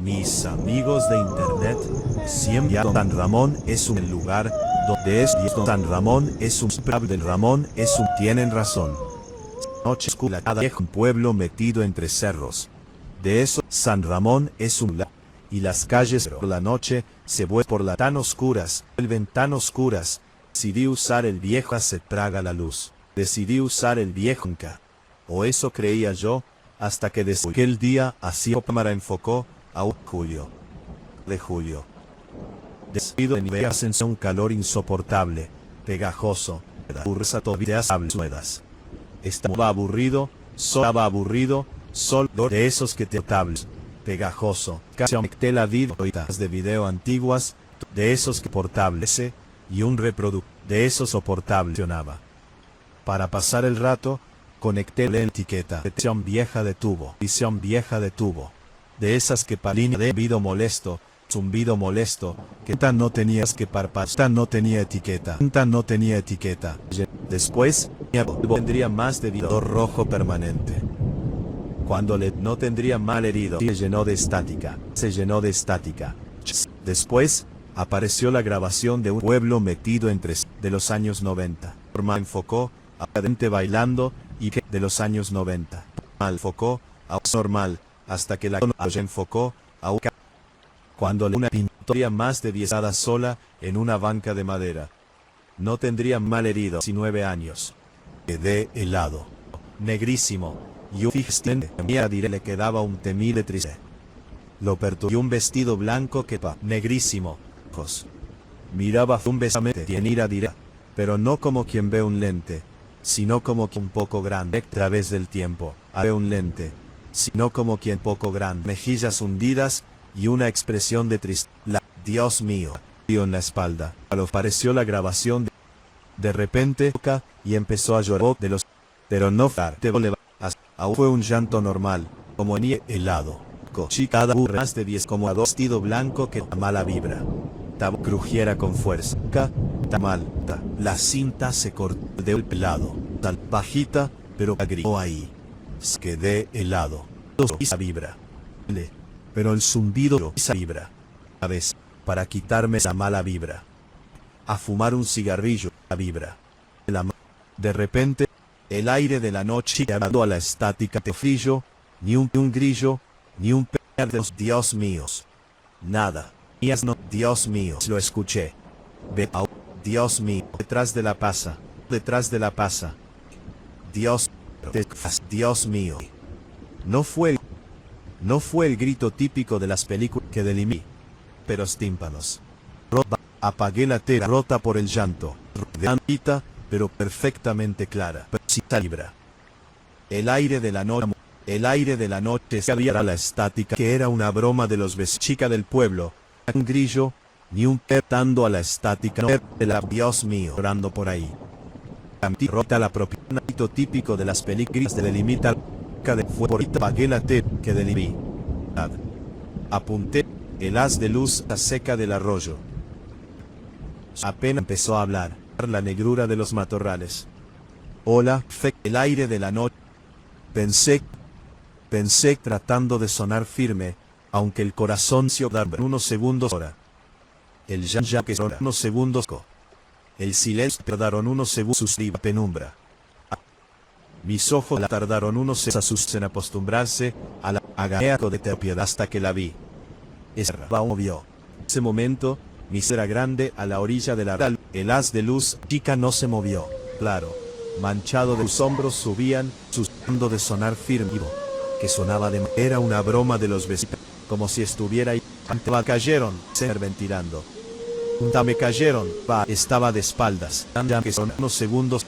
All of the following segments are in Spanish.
Mis amigos de internet, siempre San Ramón es un lugar donde es San Ramón es un del Ramón es un tienen razón. Noche oscura cada un pueblo metido entre cerros. De eso San Ramón es un y las calles por la noche se vuelven por la tan oscuras, vuelven tan oscuras. Decidí usar el viejo se traga la luz. Decidí usar el viejo nunca. O eso creía yo, hasta que desde aquel día así cámara enfocó a julio. De julio. Despido en veas en un calor insoportable, pegajoso, bursa tobillas habluedas. Estaba aburrido, sol de esos que te tables, pegajoso, casi conecté la de video antiguas, de esos que portables, y un reproductor de esos soportables funcionaba. Para pasar el rato, conecté la etiqueta, visión vieja de tubo, de esas que palina de zumbido molesto, que tan no tenías que parpadear, tan no tenía etiqueta. Después, tendría más de vidor rojo permanente. Cuando no tendría mal herido, se llenó de estática. Después, apareció la grabación de un pueblo metido entre de los años 90. Forma enfocó a gente bailando y de los años 90. Enfocó a normal, hasta que la enfocó a un cuando una pintura más de 10 sola en una banca de madera. No tendría mal herido 19 años. Quedé helado, negrísimo, y un fijsten le quedaba un temible triste. Lo perturbó un vestido blanco que negrísimo, miraba zumbesamente quien ira dirá, pero no como quien ve un lente, sino como quien un poco grande a través del tiempo, ve un lente, sino como quien poco grande, mejillas hundidas, y una expresión de tristeza. Dios mío, dio en la espalda. Lo pareció la grabación de repente, y empezó a llorar de los, pero no aún fue un llanto normal, como en helado. Cada burra más de 10 como a vestido blanco que la mala vibra. Crujiera con fuerza. La cinta se cortó de un pelado, tan bajita, pero agrió ahí. Quedé helado. Esa vibra. Pero el zumbido esa vibra. A veces, para quitarme esa mala vibra. A fumar un cigarrillo, la vibra. De repente, el aire de la noche llegado a la estática de frillo, ni un grillo, ni un perro. Dios míos. Nada. Dios mío. Lo escuché. Dios mío. Detrás de la pasa. Dios mío. No fue el grito típico de las películas que delimí, pero tímpanos. Apagué la tela rota por el llanto, de pero perfectamente clara. Libra. El aire de la noche se había la estática que era una broma de los vecinos. Chica del pueblo, un grillo, ni un pertando a la estática de la Dios mío, orando por ahí. Rota la propiedad típico de las películas de delimita. Apagué la tela que delimí. Apunté el haz de luz a seca del arroyo. Apenas empezó a hablar, la negrura de los matorrales. Hola, el aire de la noche. Pensé tratando de sonar firme, aunque el corazón se daba unos segundos hora. El ya que son unos segundos. El silencio tardaron unos segundos y penumbra. Mis ojos tardaron unos segundos en acostumbrarse a la aganeaco de terpiedad hasta que la vi. Esa movió. En ese momento, mi ser era grande a la orilla de la el haz de luz chica no se movió. Claro, manchado de sus hombros subían, susando de sonar firme, que sonaba de era una broma de los vecinos, como si estuviera ahí. Cayeron, se ventilando. Me cayeron, estaba de espaldas, que son unos segundos.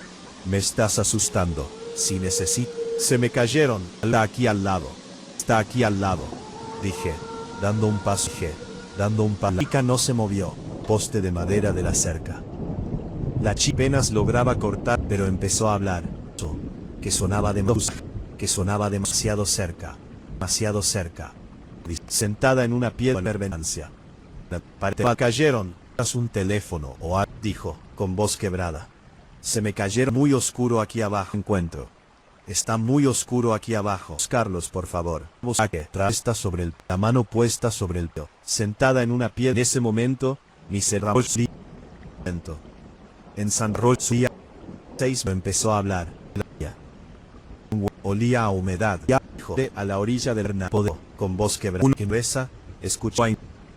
Me estás asustando. Si necesito. Se me cayeron. Está aquí al lado. Dije, dando un paso. La chica no se movió. Poste de madera de la cerca. La chica apenas lograba cortar, pero empezó a hablar. Que sonaba demasiado cerca. Sentada en una piedra de emergencia. Cayeron. Haz un teléfono o dijo, con voz quebrada. Se me cayeron muy oscuro aquí abajo encuentro. Está muy oscuro aquí abajo. Carlos, por favor. Busque. Está sobre la mano puesta sobre el pecho. Sentada en una piedra. En ese momento, miserable. En San Roche 6 empezó a hablar. Olía a humedad. Dijo a la orilla del Renapodo. Con voz quebrada. Escuchó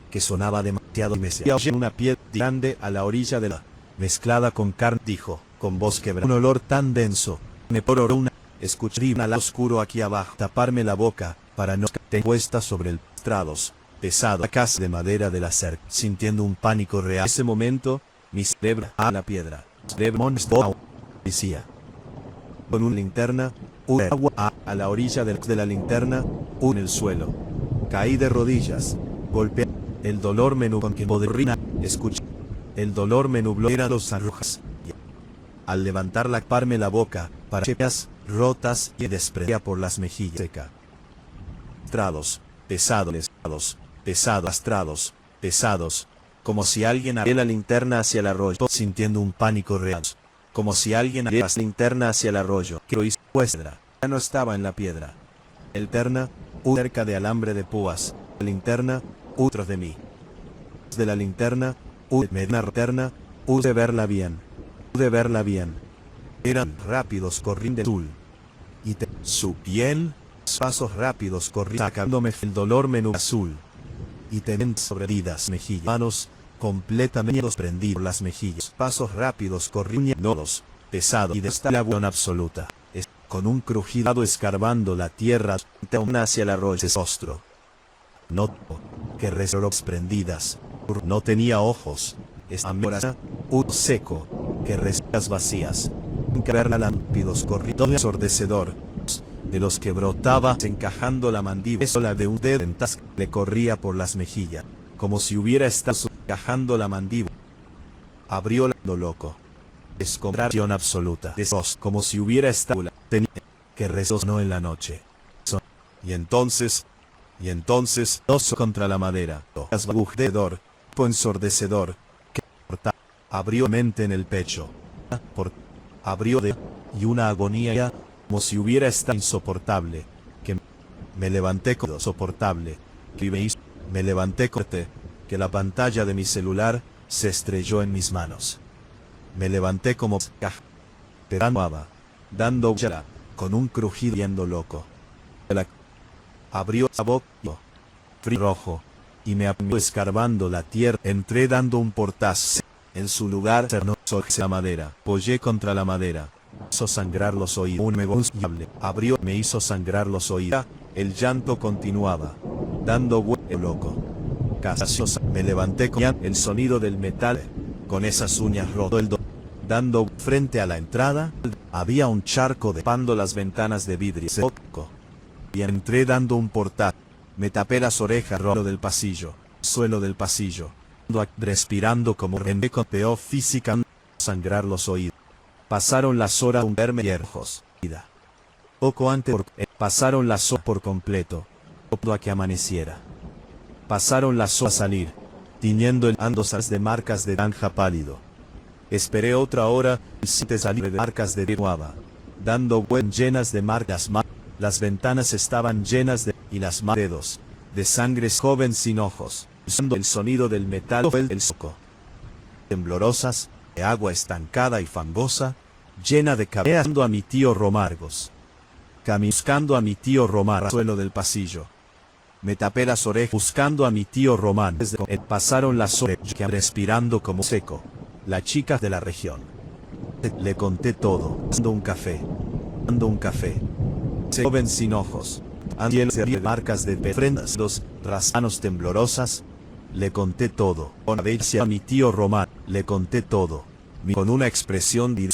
que sonaba demasiado y me se oyó una piedra grande a la orilla de la mezclada con carne. Dijo, con voz quebrada. Un olor tan denso. Me por una. Escuché un ala oscuro aquí abajo. Taparme la boca, para no estar puesta sobre el estrados. Pesado. La casa de madera de la cerca. Sintiendo un pánico real. En ese momento, mi cerebro a la piedra. Cerebro policía. Con una linterna, agua a la orilla de la linterna, en el suelo. Caí de rodillas. Golpeé. El dolor me nubló con que podría. Escuché. El dolor me nubló. Eran los arrojas. Al levantar taparme la boca, para rotas y desprendía por las mejillas seca. Pesados, como si alguien abriera la linterna hacia el arroyo, sintiendo un pánico real, como si alguien abriera la linterna hacia el arroyo, que hizo piedra, ya no estaba en la piedra. El terna, cerca de alambre de púas, la linterna, otro de mí. De la linterna, media terna, pude verla bien. Eran rápidos corriendo azul. Y su piel, pasos rápidos corriendo sacándome el dolor menú azul. Y tenían sobre heridas mejillas. Manos completamente desprendidas por las mejillas. Pasos rápidos corriendo nodos, pesado y de esta labor absoluta. Con un crujido escarbando la tierra hacia el arroyo de rostro. Notó que resorros prendidas. No tenía ojos. Amorasa, seco, que restas vacías. Verla lámpidos corridos ensordecedor, de los que brotaba encajando la mandíbula de un dedo en le corría por las mejillas, como si hubiera estado encajando la mandíbula. Abrió la loco. Descompración absoluta, como si hubiera estado tenía que resonó en la noche. Y entonces, oso contra la madera, asbugedor, ensordecedor, que abrió mente en el pecho. Abrió y una agonía como si hubiera estado insoportable, que me levanté con soportable, que me levanté corte, que la pantalla de mi celular se estrelló en mis manos. Me levanté como dando ya, con un crujido yendo loco. Abrió la boca, frío rojo, y me apoyó escarbando la tierra. Entré dando un portazo. En su lugar, la madera. Apoyé contra la madera. Hizo sangrar los oídos. Un megonsable. Abrió, me hizo sangrar los oídos. El llanto continuaba. Dando vuelta loco. Casi me levanté con el sonido del metal. Con esas uñas roto el dando frente a la entrada. Había un charco de pando las ventanas de vidrio seco. Y entré dando un portazo. Me tapé las orejas roto del pasillo. Suelo del pasillo. Respirando como rendecoteó físicamente, sangrar los oídos. Pasaron las horas un verme viejos. Poco antes pasaron las horas por completo, a que amaneciera. Pasaron las horas a salir, tiñendo el andosas de marcas de naranja pálido. Esperé otra hora, y salir de marcas de guava, dando vueltas llenas de marcas. Las ventanas estaban llenas de, y las dedos, de sangres joven sin ojos. Usando el sonido del metal el soco. Temblorosas, de agua estancada y fangosa, llena de cabellos. A mi tío Romargos. Buscando a mi tío Román al suelo del pasillo. Me tapé las orejas buscando a mi tío Román. Pasaron las horas respirando como seco. La chica de la región. Le conté todo. Dando un café. Joven sin ojos. De marcas de prendas, dos rasanos temblorosas. Le conté todo. A mi tío Román, le conté todo. Con una expresión de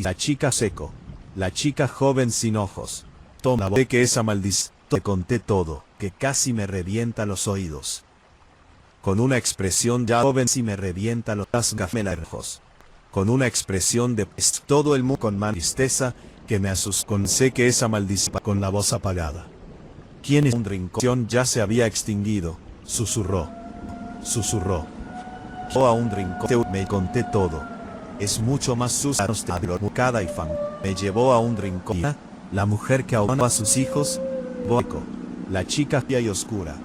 la chica seco. La chica joven sin ojos. Toma que esa maldición. Le conté todo, que casi me revienta los oídos. Con una expresión ya joven si me revienta los ojos. Con una expresión de todo el mundo con más tristeza, que me asustó. Sé que esa maldición con la voz apagada. ¿Quién es un rincón? Ya se había extinguido, susurró. Yo a un rincón me conté todo. Es mucho más sucia, cada y fan. Me llevó a un rincón. La mujer que ahogaba a sus hijos, Boico. La chica fría y oscura.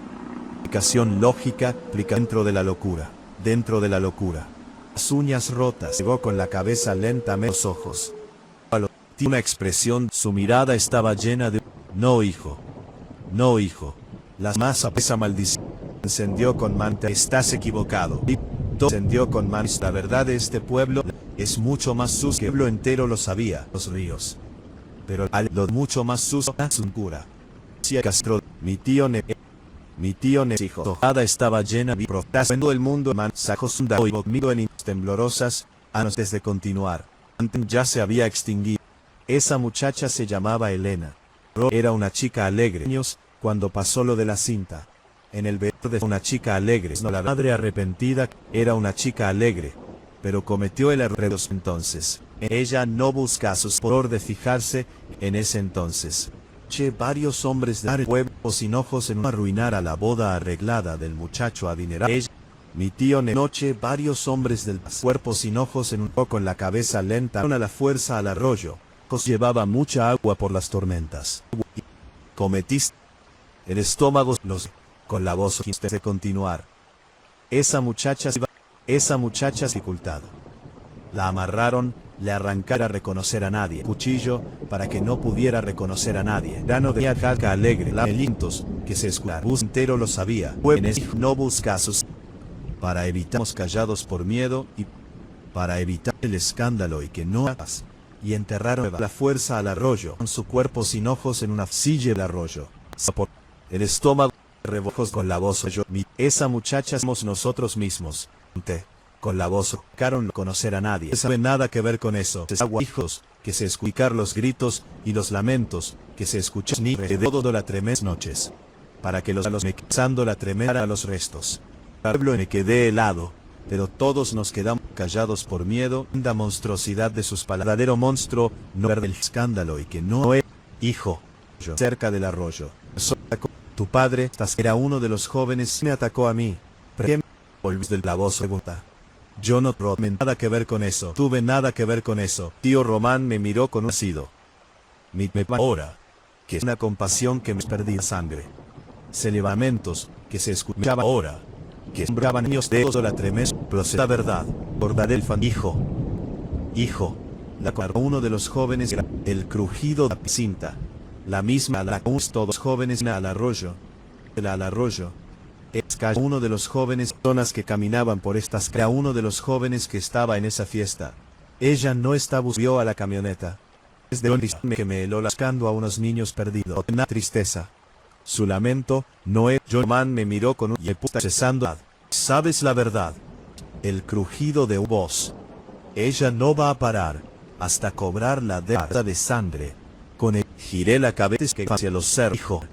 Explicación lógica, explica dentro de la locura. Dentro de la locura. Las uñas rotas, llegó con la cabeza lentamente los ojos. Tiene una expresión, su mirada estaba llena de... No, hijo. No, hijo. La masa pesa maldición. Encendió con manta. Estás equivocado. Y encendió con manta. La verdad de este pueblo es mucho más sucio que el pueblo entero lo sabía. Los ríos. Pero lo mucho más sucio es un cura. Si Castro, mi tío hijo. Tojada estaba llena de protestando el mundo mansajos y conmigo en temblorosas, antes de continuar. Antes ya se había extinguido. Esa muchacha se llamaba Elena. Era una chica alegre. Cuando pasó lo de la cinta. En el veto de una chica alegre. No, la madre arrepentida era una chica alegre. Pero cometió el error entonces. Ella no busca su por de fijarse en ese entonces. Varios hombres del pueblo sin ojos en arruinar a la boda arreglada del muchacho adinerado. Mi tío noche varios hombres del cuerpo sin ojos en un poco con la cabeza lenta a la fuerza al arroyo. Llevaba mucha agua por las tormentas. Cometiste el estómago con la voz de continuar. Esa muchacha dificultad. La amarraron, le arrancaron a reconocer a nadie. Cuchillo, para que no pudiera reconocer a nadie. Grano de calca alegre, laberintos, que se escuchaba. Bus entero lo sabía. No busca sus... Para evitarnos callados por miedo y para evitar el escándalo y que no hagas. Y enterraron la fuerza al arroyo, con su cuerpo sin ojos en una silla de arroyo. El estómago, rebojos con la voz yo. Esa muchacha somos nosotros mismos. Con la voz, no conocer a nadie. No sabe nada que ver con eso. Hijos, que se escuchar los gritos y los lamentos, que se escuchan ni de todo la tremendas noches. Para que los mezclando la tremenda a los restos. El pueblo me quedé helado. Pero todos nos quedamos callados por miedo, la monstruosidad de sus palabras. Verdadero monstruo, no ver el escándalo y que no es, hijo, yo, cerca del arroyo. Tu padre, era uno de los jóvenes, me atacó a mí. ¿Qué me volviste de la voz rebota? Yo no tuve nada que ver con eso. Tuve nada que ver con eso. Tío Román me miró con un ácido. Ahora, que es una compasión que me perdí sangre. Lamentos, que se escuchaba ahora. Que sembraban niños de la tremenda, la verdad, verdadero hijo, uno de los jóvenes era el crujido de la cinta, la misma la todos jóvenes al arroyo, uno de los jóvenes personas que caminaban por estas calles, uno de los jóvenes que estaba en esa fiesta, ella no estaba vio a la camioneta, es de un que me heló lascando a unos niños perdidos, una tristeza. Su lamento, no es... Román me miró con un... y puta cesando. ¿Sabes la verdad? El crujido de voz. Ella no va a parar, hasta cobrar la deuda de sangre. Con el... Giré la cabeza hacia los cerros. Hijo.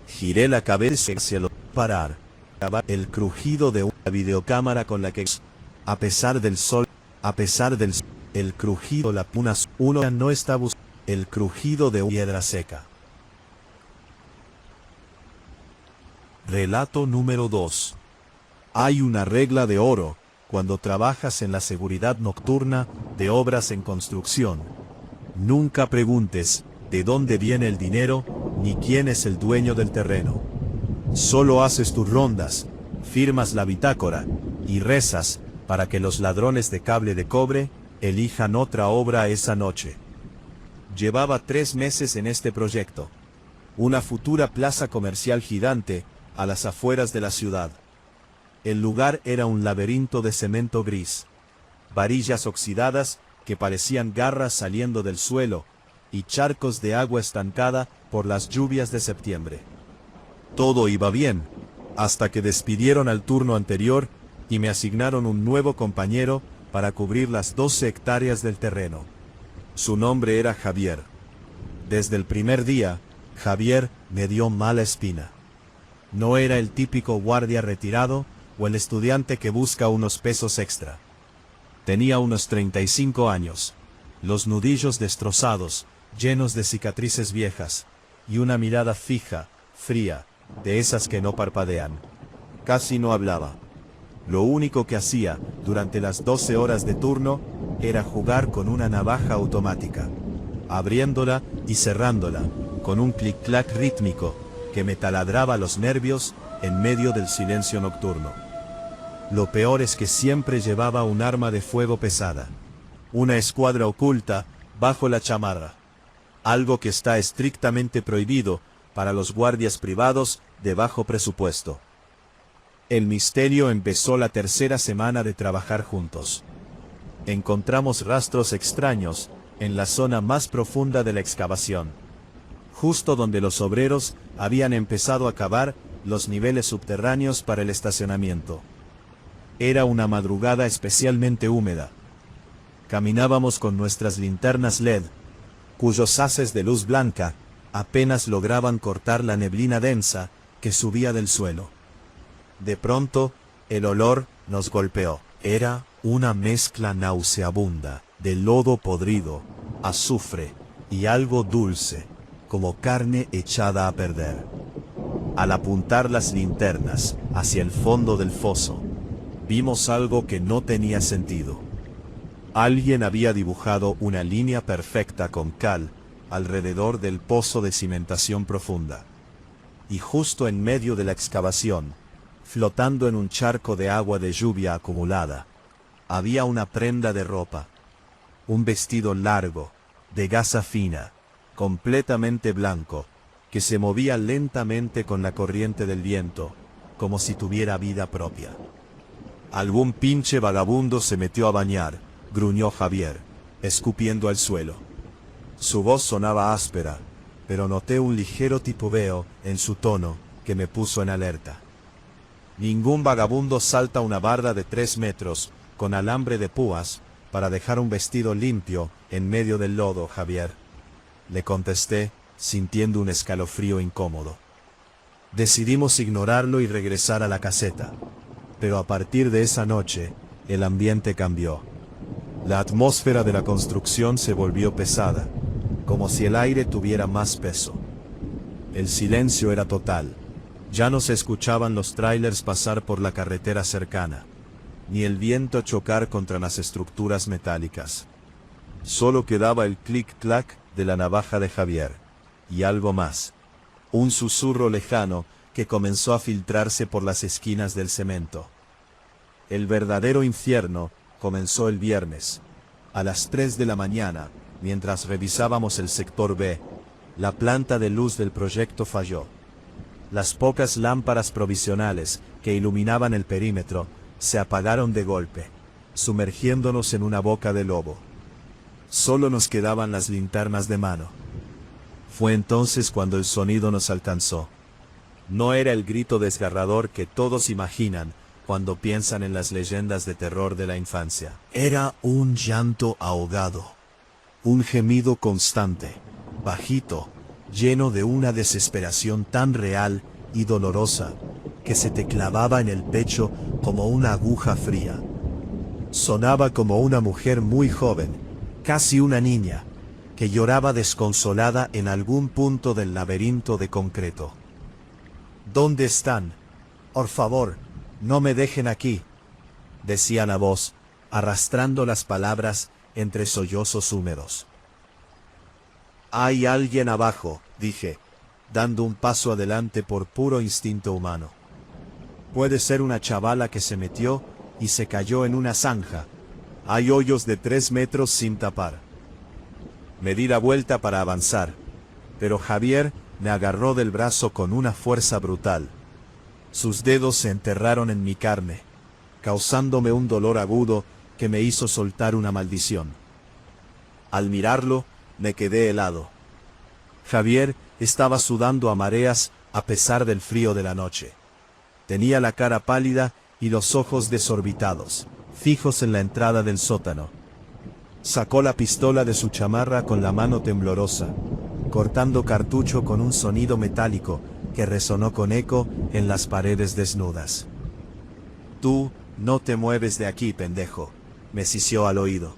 Giré la cabeza hacia los... Parar. El crujido de una videocámara con la que... A pesar del sol, el crujido la puna... Uno no está buscando... El crujido de piedra seca. Relato número 2. Hay una regla de oro cuando trabajas en la seguridad nocturna de obras en construcción. Nunca preguntes de dónde viene el dinero ni quién es el dueño del terreno. Solo haces tus rondas, firmas la bitácora y rezas para que los ladrones de cable de cobre elijan otra obra esa noche. Llevaba 3 meses en este proyecto. Una futura plaza comercial gigante a las afueras de la ciudad. El lugar era un laberinto de cemento gris, varillas oxidadas que parecían garras saliendo del suelo, y charcos de agua estancada por las lluvias de septiembre. Todo iba bien, hasta que despidieron al turno anterior y me asignaron un nuevo compañero para cubrir las 12 hectáreas del terreno. Su nombre era Javier. Desde el primer día, Javier me dio mala espina. No era el típico guardia retirado o el estudiante que busca unos pesos extra. Tenía unos 35 años, los nudillos destrozados, llenos de cicatrices viejas, y una mirada fija, fría, de esas que no parpadean. Casi no hablaba. Lo único que hacía, durante las 12 horas de turno, era jugar con una navaja automática. abriéndola y cerrándola, con un clic-clac rítmico, que me taladraba los nervios en medio del silencio nocturno. Lo peor es que siempre llevaba un arma de fuego pesada. Una escuadra oculta bajo la chamarra. Algo que está estrictamente prohibido para los guardias privados de bajo presupuesto. El misterio empezó la tercera semana de trabajar juntos. Encontramos rastros extraños en la zona más profunda de la excavación, justo donde los obreros habían empezado a cavar los niveles subterráneos para el estacionamiento. Era una madrugada especialmente húmeda. Caminábamos con nuestras linternas LED, cuyos haces de luz blanca apenas lograban cortar la neblina densa que subía del suelo. De pronto, el olor nos golpeó. Era una mezcla nauseabunda de lodo podrido, azufre y algo dulce, como carne echada a perder. Al apuntar las linternas hacia el fondo del foso, vimos algo que no tenía sentido. Alguien había dibujado una línea perfecta con cal alrededor del pozo de cimentación profunda. Y justo en medio de la excavación, flotando en un charco de agua de lluvia acumulada, había una prenda de ropa. Un vestido largo, de gasa fina, completamente blanco, que se movía lentamente con la corriente del viento, como si tuviera vida propia. Algún pinche vagabundo se metió a bañar, gruñó Javier, escupiendo al suelo. Su voz sonaba áspera, pero noté un ligero titubeo en su tono que me puso en alerta. Ningún vagabundo salta una barda de 3 metros con alambre de púas para dejar un vestido limpio en medio del lodo, Javier. Le contesté, sintiendo un escalofrío incómodo. Decidimos ignorarlo y regresar a la caseta. Pero a partir de esa noche, el ambiente cambió. La atmósfera de la construcción se volvió pesada, como si el aire tuviera más peso. El silencio era total. Ya no se escuchaban los tráilers pasar por la carretera cercana, ni el viento chocar contra las estructuras metálicas. Solo quedaba el clic-clac de la navaja de Javier, y algo más. Un susurro lejano que comenzó a filtrarse por las esquinas del cemento. El verdadero infierno comenzó el viernes. A las 3 de la mañana, mientras revisábamos el sector B, la planta de luz del proyecto falló. Las pocas lámparas provisionales que iluminaban el perímetro se apagaron de golpe, sumergiéndonos en una boca de lobo. Solo nos quedaban las linternas de mano. Fue entonces cuando el sonido nos alcanzó. No era el grito desgarrador que todos imaginan cuando piensan en las leyendas de terror de la infancia. Era un llanto ahogado, un gemido constante, bajito, lleno de una desesperación tan real y dolorosa, que se te clavaba en el pecho como una aguja fría. Sonaba como una mujer muy joven, casi una niña, que lloraba desconsolada en algún punto del laberinto de concreto. ¿Dónde están? Por favor, no me dejen aquí, decía la voz, arrastrando las palabras entre sollozos húmedos. Hay alguien abajo, dije, dando un paso adelante por puro instinto humano. Puede ser una chavala que se metió y se cayó en una zanja. Hay hoyos de 3 metros sin tapar. Me di la vuelta para avanzar, pero Javier me agarró del brazo con una fuerza brutal. Sus dedos se enterraron en mi carne, causándome un dolor agudo que me hizo soltar una maldición. Al mirarlo, me quedé helado. Javier estaba sudando a mareas a pesar del frío de la noche. Tenía la cara pálida y los ojos desorbitados, fijos en la entrada del sótano. Sacó la pistola de su chamarra con la mano temblorosa, cortando cartucho con un sonido metálico que resonó con eco en las paredes desnudas. Tú no te mueves de aquí, pendejo, me sisió al oído.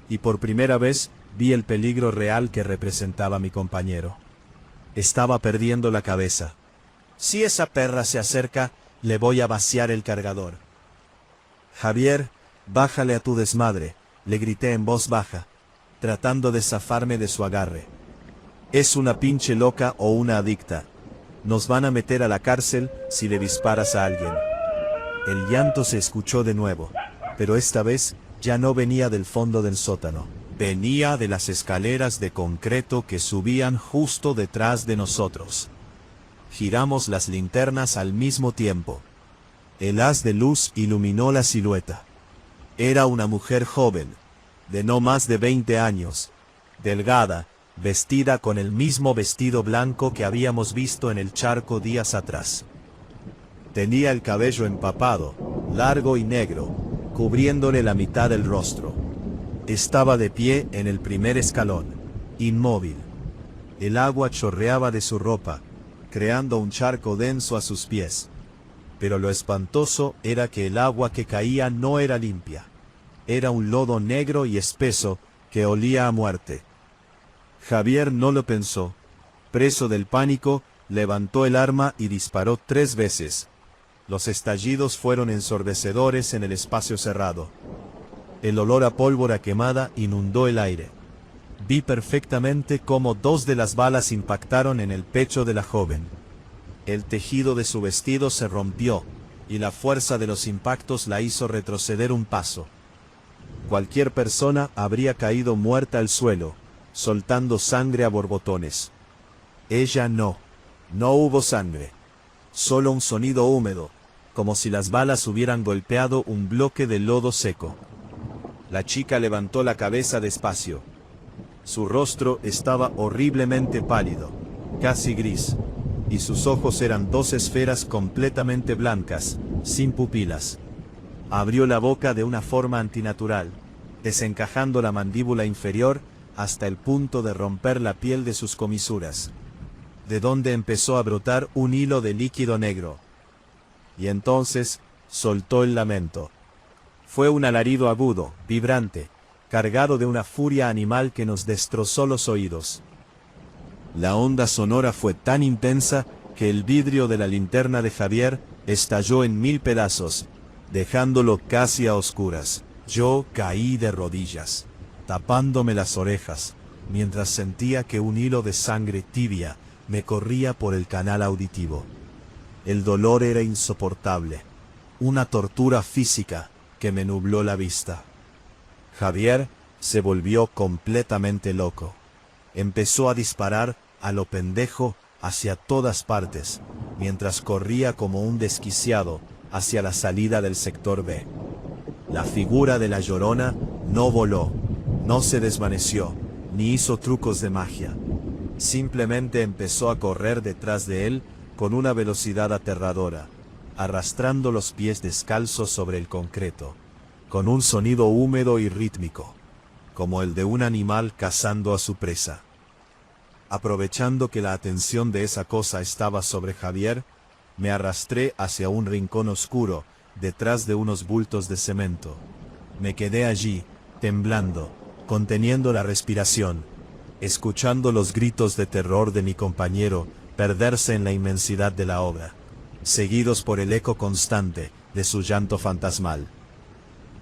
Y por primera vez vi el peligro real que representaba mi compañero. Estaba perdiendo la cabeza. Si esa perra se acerca, le voy a vaciar el cargador. Javier, bájale a tu desmadre, le grité en voz baja. tratando de zafarme de su agarre. Es una pinche loca o una adicta. Nos van a meter a la cárcel si le disparas a alguien. El llanto se escuchó de nuevo, pero esta vez ya no venía del fondo del sótano. Venía de las escaleras de concreto que subían justo detrás de nosotros. Giramos las linternas al mismo tiempo. El haz de luz iluminó la silueta. Era una mujer joven, de no más de 20 años, delgada, vestida con el mismo vestido blanco que habíamos visto en el charco días atrás. Tenía el cabello empapado, largo y negro, cubriéndole la mitad del rostro. Estaba de pie en el primer escalón, inmóvil. El agua chorreaba de su ropa, creando un charco denso a sus pies. Pero lo espantoso era que el agua que caía no era limpia. Era un lodo negro y espeso que olía a muerte. Javier no lo pensó. Preso del pánico, levantó el arma y disparó 3 veces. Los estallidos fueron ensordecedores en el espacio cerrado. El olor a pólvora quemada inundó el aire. Vi perfectamente cómo 2 de las balas impactaron en el pecho de la joven. El tejido de su vestido se rompió, y la fuerza de los impactos la hizo retroceder un paso. Cualquier persona habría caído muerta al suelo, soltando sangre a borbotones. Ella no. No hubo sangre. Solo un sonido húmedo, como si las balas hubieran golpeado un bloque de lodo seco. La chica levantó la cabeza despacio. Su rostro estaba horriblemente pálido, casi gris, y sus ojos eran 2 esferas completamente blancas, sin pupilas. Abrió la boca de una forma antinatural, desencajando la mandíbula inferior hasta el punto de romper la piel de sus comisuras, de donde empezó a brotar un hilo de líquido negro. Y entonces soltó el lamento. Fue un alarido agudo, vibrante, cargado de una furia animal que nos destrozó los oídos. La onda sonora fue tan intensa que el vidrio de la linterna de Javier estalló en 1000 pedazos, dejándolo casi a oscuras. Yo caí de rodillas, tapándome las orejas, mientras sentía que un hilo de sangre tibia me corría por el canal auditivo. El dolor era insoportable, una tortura física que me nubló la vista. Javier se volvió completamente loco. Empezó a disparar a lo pendejo hacia todas partes, mientras corría como un desquiciado hacia la salida del sector B. La figura de la Llorona no voló, no se desvaneció, ni hizo trucos de magia. Simplemente empezó a correr detrás de él con una velocidad aterradora, arrastrando los pies descalzos sobre el concreto, con un sonido húmedo y rítmico, como el de un animal cazando a su presa. Aprovechando que la atención de esa cosa estaba sobre Javier, me arrastré hacia un rincón oscuro, detrás de unos bultos de cemento. Me quedé allí, temblando, conteniendo la respiración, escuchando los gritos de terror de mi compañero perderse en la inmensidad de la obra, seguidos por el eco constante de su llanto fantasmal.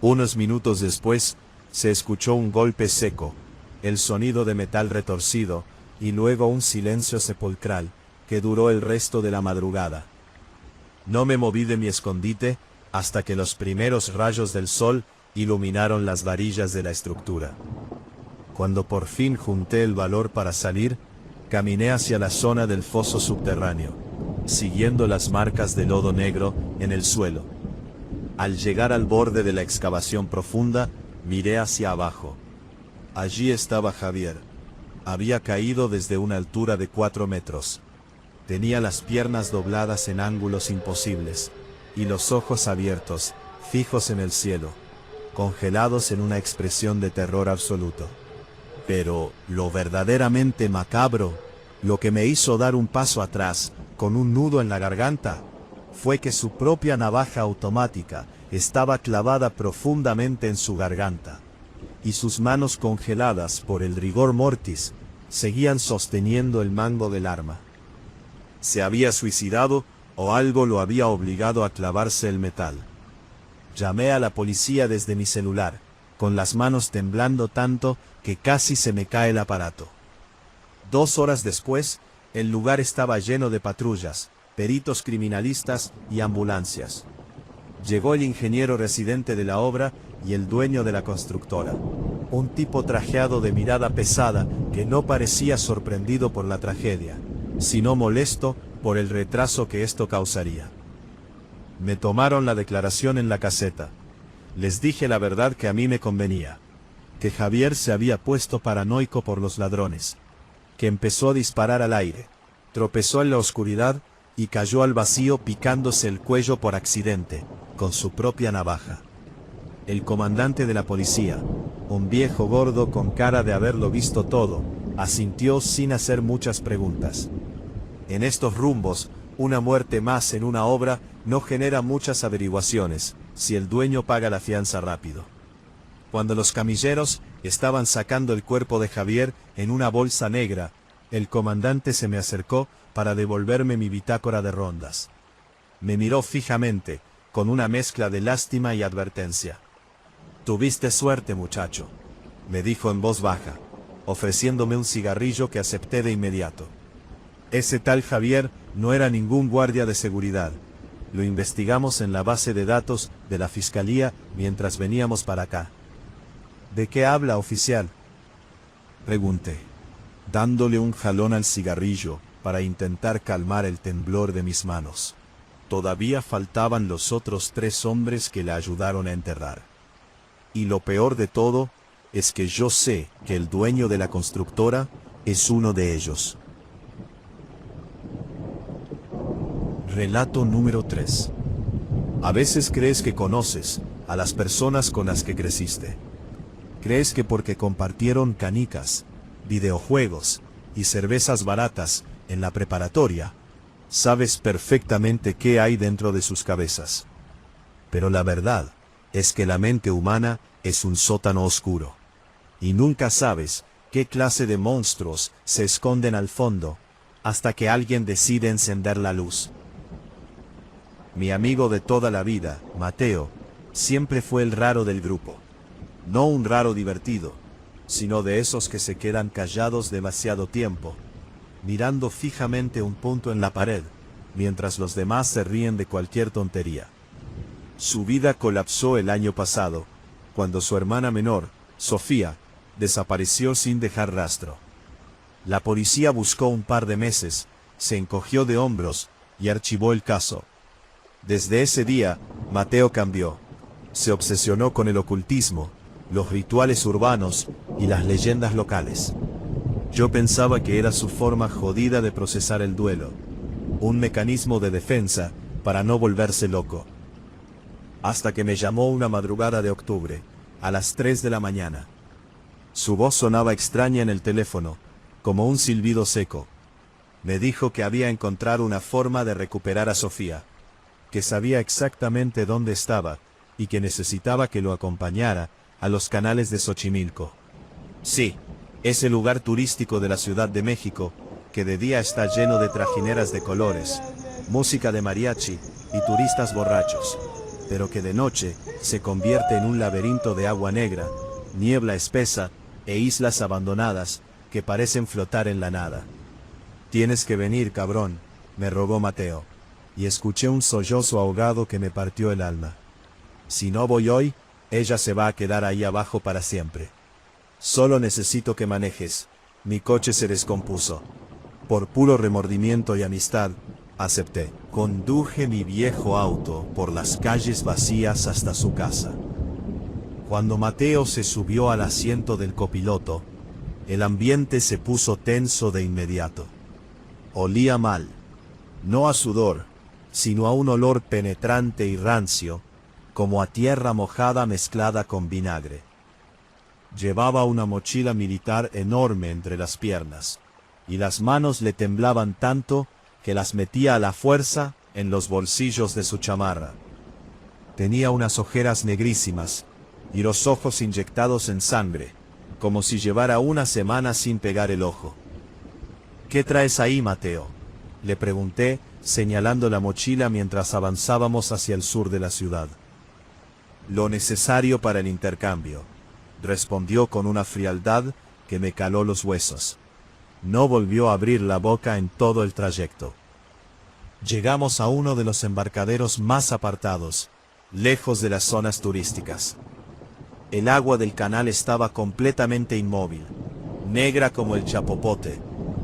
Unos minutos después, se escuchó un golpe seco, el sonido de metal retorcido, y luego un silencio sepulcral, que duró el resto de la madrugada. No me moví de mi escondite hasta que los primeros rayos del sol iluminaron las varillas de la estructura. Cuando por fin junté el valor para salir, caminé hacia la zona del foso subterráneo, siguiendo las marcas de lodo negro en el suelo. Al llegar al borde de la excavación profunda, miré hacia abajo. Allí estaba Javier. Había caído desde una altura de 4 metros. Tenía las piernas dobladas en ángulos imposibles, y los ojos abiertos, fijos en el cielo, congelados en una expresión de terror absoluto. Pero lo verdaderamente macabro, lo que me hizo dar un paso atrás, con un nudo en la garganta, fue que su propia navaja automática estaba clavada profundamente en su garganta, y sus manos congeladas por el rigor mortis seguían sosteniendo el mango del arma. ¿Se había suicidado o algo lo había obligado a clavarse el metal? Llamé a la policía desde mi celular, con las manos temblando tanto que casi se me cae el aparato. 2 horas después, el lugar estaba lleno de patrullas, peritos criminalistas y ambulancias. Llegó el ingeniero residente de la obra y el dueño de la constructora. Un tipo trajeado de mirada pesada que no parecía sorprendido por la tragedia, sino molesto por el retraso que esto causaría. Me tomaron la declaración en la caseta. Les dije la verdad que a mí me convenía. Que Javier se había puesto paranoico por los ladrones. Que empezó a disparar al aire. Tropezó en la oscuridad y cayó al vacío picándose el cuello por accidente, con su propia navaja. El comandante de la policía, un viejo gordo con cara de haberlo visto todo, asintió sin hacer muchas preguntas. En estos rumbos, una muerte más en una obra no genera muchas averiguaciones, si el dueño paga la fianza rápido. Cuando los camilleros estaban sacando el cuerpo de Javier en una bolsa negra, el comandante se me acercó para devolverme mi bitácora de rondas. Me miró fijamente, con una mezcla de lástima y advertencia. «Tuviste suerte, muchacho», me dijo en voz baja, ofreciéndome un cigarrillo que acepté de inmediato. Ese tal Javier no era ningún guardia de seguridad. Lo investigamos en la base de datos de la Fiscalía mientras veníamos para acá. «¿De qué habla, oficial?», pregunté, dándole un jalón al cigarrillo para intentar calmar el temblor de mis manos. Todavía faltaban los otros 3 hombres que le ayudaron a enterrar. Y lo peor de todo es que yo sé que el dueño de la constructora es uno de ellos. Relato número 3. A veces crees que conoces a las personas con las que creciste. Crees que porque compartieron canicas, videojuegos y cervezas baratas en la preparatoria, sabes perfectamente qué hay dentro de sus cabezas. Pero la verdad es que la mente humana es un sótano oscuro. Y nunca sabes qué clase de monstruos se esconden al fondo, hasta que alguien decide encender la luz. Mi amigo de toda la vida, Mateo, siempre fue el raro del grupo. No un raro divertido, sino de esos que se quedan callados demasiado tiempo, mirando fijamente un punto en la pared, mientras los demás se ríen de cualquier tontería. Su vida colapsó el año pasado, cuando su hermana menor, Sofía, desapareció sin dejar rastro. La policía buscó un par de meses, se encogió de hombros y archivó el caso. Desde ese día, Mateo cambió. Se obsesionó con el ocultismo, los rituales urbanos y las leyendas locales. Yo pensaba que era su forma jodida de procesar el duelo, un mecanismo de defensa para no volverse loco. Hasta que me llamó una madrugada de octubre, a las 3 de la mañana. Su voz sonaba extraña en el teléfono, como un silbido seco. Me dijo que había encontrado una forma de recuperar a Sofía, que sabía exactamente dónde estaba y que necesitaba que lo acompañara a los canales de Xochimilco. Sí, ese lugar turístico de la Ciudad de México, que de día está lleno de trajineras de colores, música de mariachi y turistas borrachos, pero que de noche se convierte en un laberinto de agua negra, niebla espesa e islas abandonadas que parecen flotar en la nada. «Tienes que venir, cabrón», me rogó Mateo, y escuché un sollozo ahogado que me partió el alma. «Si no voy hoy, ella se va a quedar ahí abajo para siempre. Solo necesito que manejes, mi coche se descompuso». Por puro remordimiento y amistad, acepté. Conduje mi viejo auto por las calles vacías hasta su casa. Cuando Mateo se subió al asiento del copiloto, el ambiente se puso tenso de inmediato. Olía mal, no a sudor, sino a un olor penetrante y rancio, como a tierra mojada mezclada con vinagre. Llevaba una mochila militar enorme entre las piernas, y las manos le temblaban tanto que las metía a la fuerza en los bolsillos de su chamarra. Tenía unas ojeras negrísimas, y los ojos inyectados en sangre, como si llevara una semana sin pegar el ojo. «¿Qué traes ahí, Mateo?», le pregunté, señalando la mochila mientras avanzábamos hacia el sur de la ciudad. «Lo necesario para el intercambio», respondió con una frialdad que me caló los huesos. No volvió a abrir la boca en todo el trayecto. Llegamos a uno de los embarcaderos más apartados, lejos de las zonas turísticas. El agua del canal estaba completamente inmóvil, negra como el chapopote,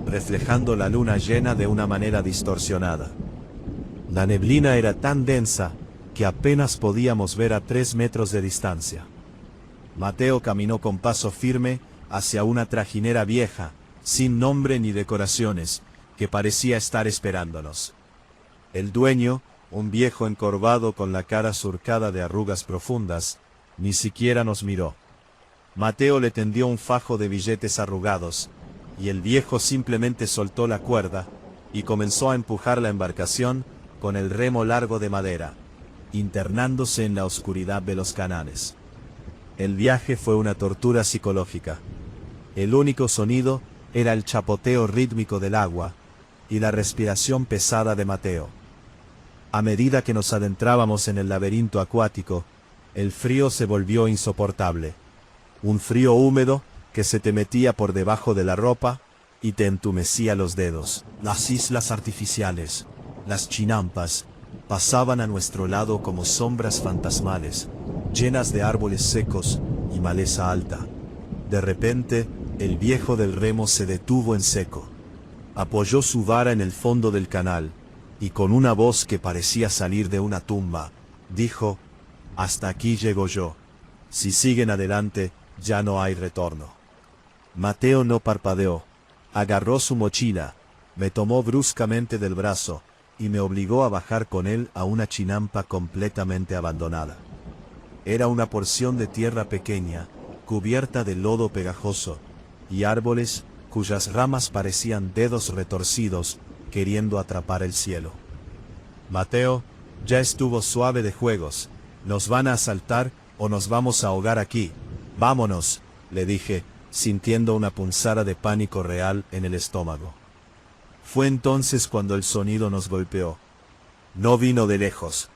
reflejando la luna llena de una manera distorsionada. La neblina era tan densa que apenas podíamos ver a 3 metros de distancia. Mateo caminó con paso firme hacia una trajinera vieja, sin nombre ni decoraciones, que parecía estar esperándonos. El dueño, un viejo encorvado con la cara surcada de arrugas profundas, ni siquiera nos miró. Mateo le tendió un fajo de billetes arrugados, y el viejo simplemente soltó la cuerda y comenzó a empujar la embarcación con el remo largo de madera, internándose en la oscuridad de los canales. El viaje fue una tortura psicológica. El único sonido era el chapoteo rítmico del agua y la respiración pesada de Mateo. A medida que nos adentrábamos en el laberinto acuático, el frío se volvió insoportable. Un frío húmedo que se te metía por debajo de la ropa y te entumecía los dedos. Las islas artificiales, las chinampas, pasaban a nuestro lado como sombras fantasmales, llenas de árboles secos y maleza alta. De repente, el viejo del remo se detuvo en seco. Apoyó su vara en el fondo del canal, y con una voz que parecía salir de una tumba, dijo: «Hasta aquí llego yo. Si siguen adelante, ya no hay retorno». Mateo no parpadeó. Agarró su mochila, me tomó bruscamente del brazo, y me obligó a bajar con él a una chinampa completamente abandonada. Era una porción de tierra pequeña, cubierta de lodo pegajoso, y árboles cuyas ramas parecían dedos retorcidos, queriendo atrapar el cielo. «Mateo, ya estuvo suave de juegos. Nos van a asaltar o nos vamos a ahogar aquí. Vámonos», le dije, sintiendo una punzada de pánico real en el estómago. Fue entonces cuando el sonido nos golpeó. No vino de lejos.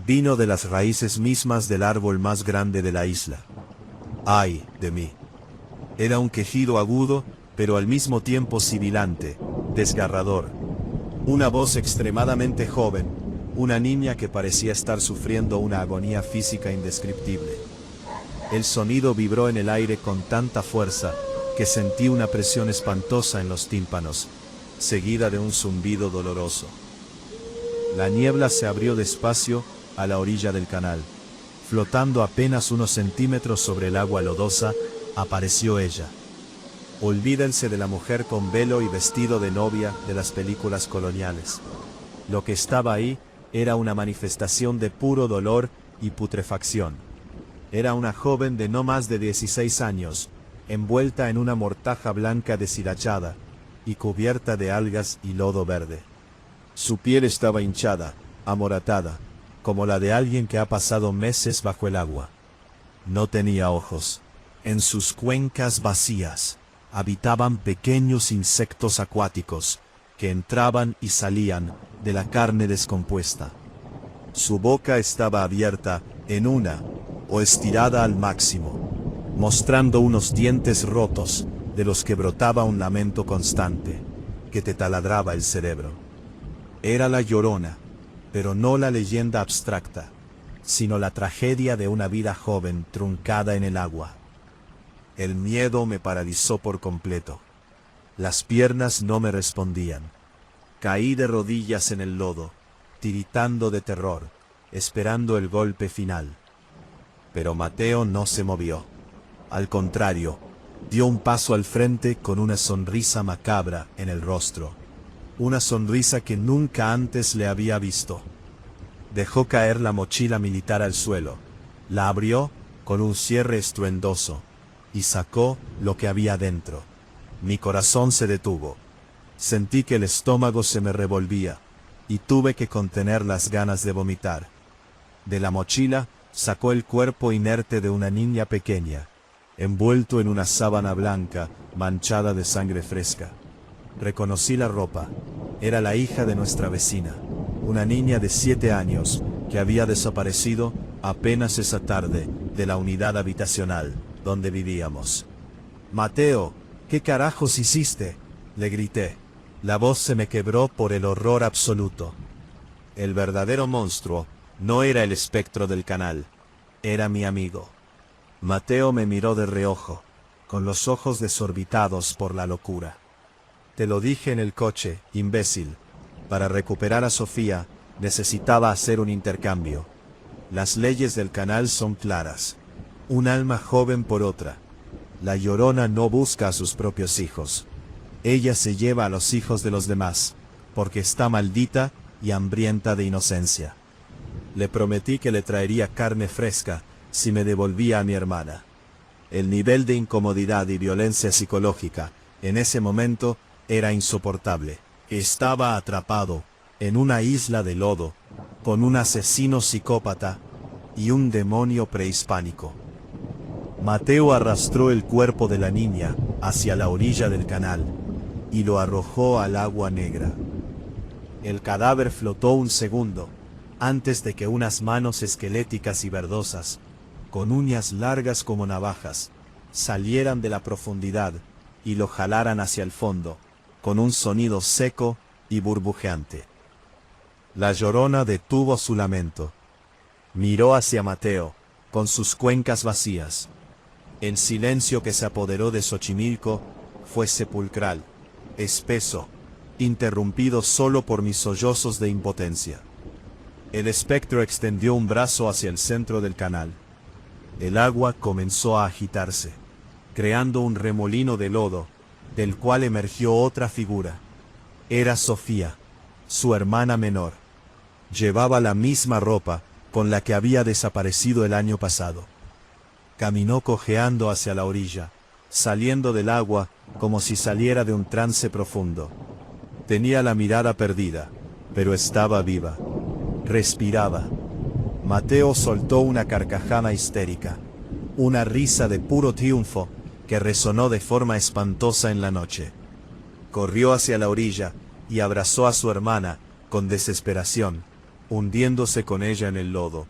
Vino de las raíces mismas del árbol más grande de la isla. ¡Ay de mí! Era un quejido agudo, pero al mismo tiempo sibilante, desgarrador. Una voz extremadamente joven, una niña que parecía estar sufriendo una agonía física indescriptible. El sonido vibró en el aire con tanta fuerza que sentí una presión espantosa en los tímpanos, seguida de un zumbido doloroso. La niebla se abrió despacio a la orilla del canal. Flotando apenas unos centímetros sobre el agua lodosa, apareció ella. Olvídense de la mujer con velo y vestido de novia de las películas coloniales. Lo que estaba ahí era una manifestación de puro dolor y putrefacción. Era una joven de no más de 16 años, envuelta en una mortaja blanca deshilachada y cubierta de algas y lodo verde. Su piel estaba hinchada, amoratada, como la de alguien que ha pasado meses bajo el agua. No tenía ojos. En sus cuencas vacías habitaban pequeños insectos acuáticos que entraban y salían de la carne descompuesta. Su boca estaba abierta en una o estirada al máximo, mostrando unos dientes rotos de los que brotaba un lamento constante que te taladraba el cerebro. Era la Llorona, pero no la leyenda abstracta, sino la tragedia de una vida joven truncada en el agua. El miedo me paralizó por completo. Las piernas no me respondían. Caí de rodillas en el lodo, tiritando de terror, esperando el golpe final. Pero Mateo no se movió. Al contrario, dio un paso al frente con una sonrisa macabra en el rostro. Una sonrisa que nunca antes le había visto. Dejó caer la mochila militar al suelo, la abrió con un cierre estruendoso y sacó lo que había dentro. Mi corazón se detuvo. Sentí que el estómago se me revolvía y tuve que contener las ganas de vomitar. De la mochila sacó el cuerpo inerte de una niña pequeña, envuelto en una sábana blanca manchada de sangre fresca. Reconocí la ropa. Era la hija de nuestra vecina, una niña de 7 años que había desaparecido apenas esa tarde de la unidad habitacional, donde vivíamos. Mateo, ¿qué carajos hiciste?, le grité. La voz se me quebró por el horror absoluto. El verdadero monstruo no era el espectro del canal, era mi amigo. Mateo me miró de reojo, con los ojos desorbitados por la locura. Te lo dije en el coche, imbécil. Para recuperar a Sofía, necesitaba hacer un intercambio. Las leyes del canal son claras. Un alma joven por otra. La Llorona no busca a sus propios hijos. Ella se lleva a los hijos de los demás, porque está maldita y hambrienta de inocencia. Le prometí que le traería carne fresca si me devolvía a mi hermana. El nivel de incomodidad y violencia psicológica en ese momento era insoportable. Estaba atrapado en una isla de lodo, con un asesino psicópata y un demonio prehispánico. Mateo arrastró el cuerpo de la niña hacia la orilla del canal y lo arrojó al agua negra. El cadáver flotó un segundo, antes de que unas manos esqueléticas y verdosas, con uñas largas como navajas, salieran de la profundidad y lo jalaran hacia el fondo, con un sonido seco y burbujeante. La Llorona detuvo su lamento. Miró hacia Mateo, con sus cuencas vacías. El silencio que se apoderó de Xochimilco fue sepulcral, espeso, interrumpido solo por mis sollozos de impotencia. El espectro extendió un brazo hacia el centro del canal. El agua comenzó a agitarse, creando un remolino de lodo, del cual emergió otra figura. Era Sofía, su hermana menor. Llevaba la misma ropa con la que había desaparecido el año pasado. Caminó cojeando hacia la orilla, saliendo del agua como si saliera de un trance profundo. Tenía la mirada perdida, pero estaba viva. Respiraba. Mateo soltó una carcajada histérica, una risa de puro triunfo que resonó de forma espantosa en la noche. Corrió hacia la orilla y abrazó a su hermana con desesperación, hundiéndose con ella en el lodo.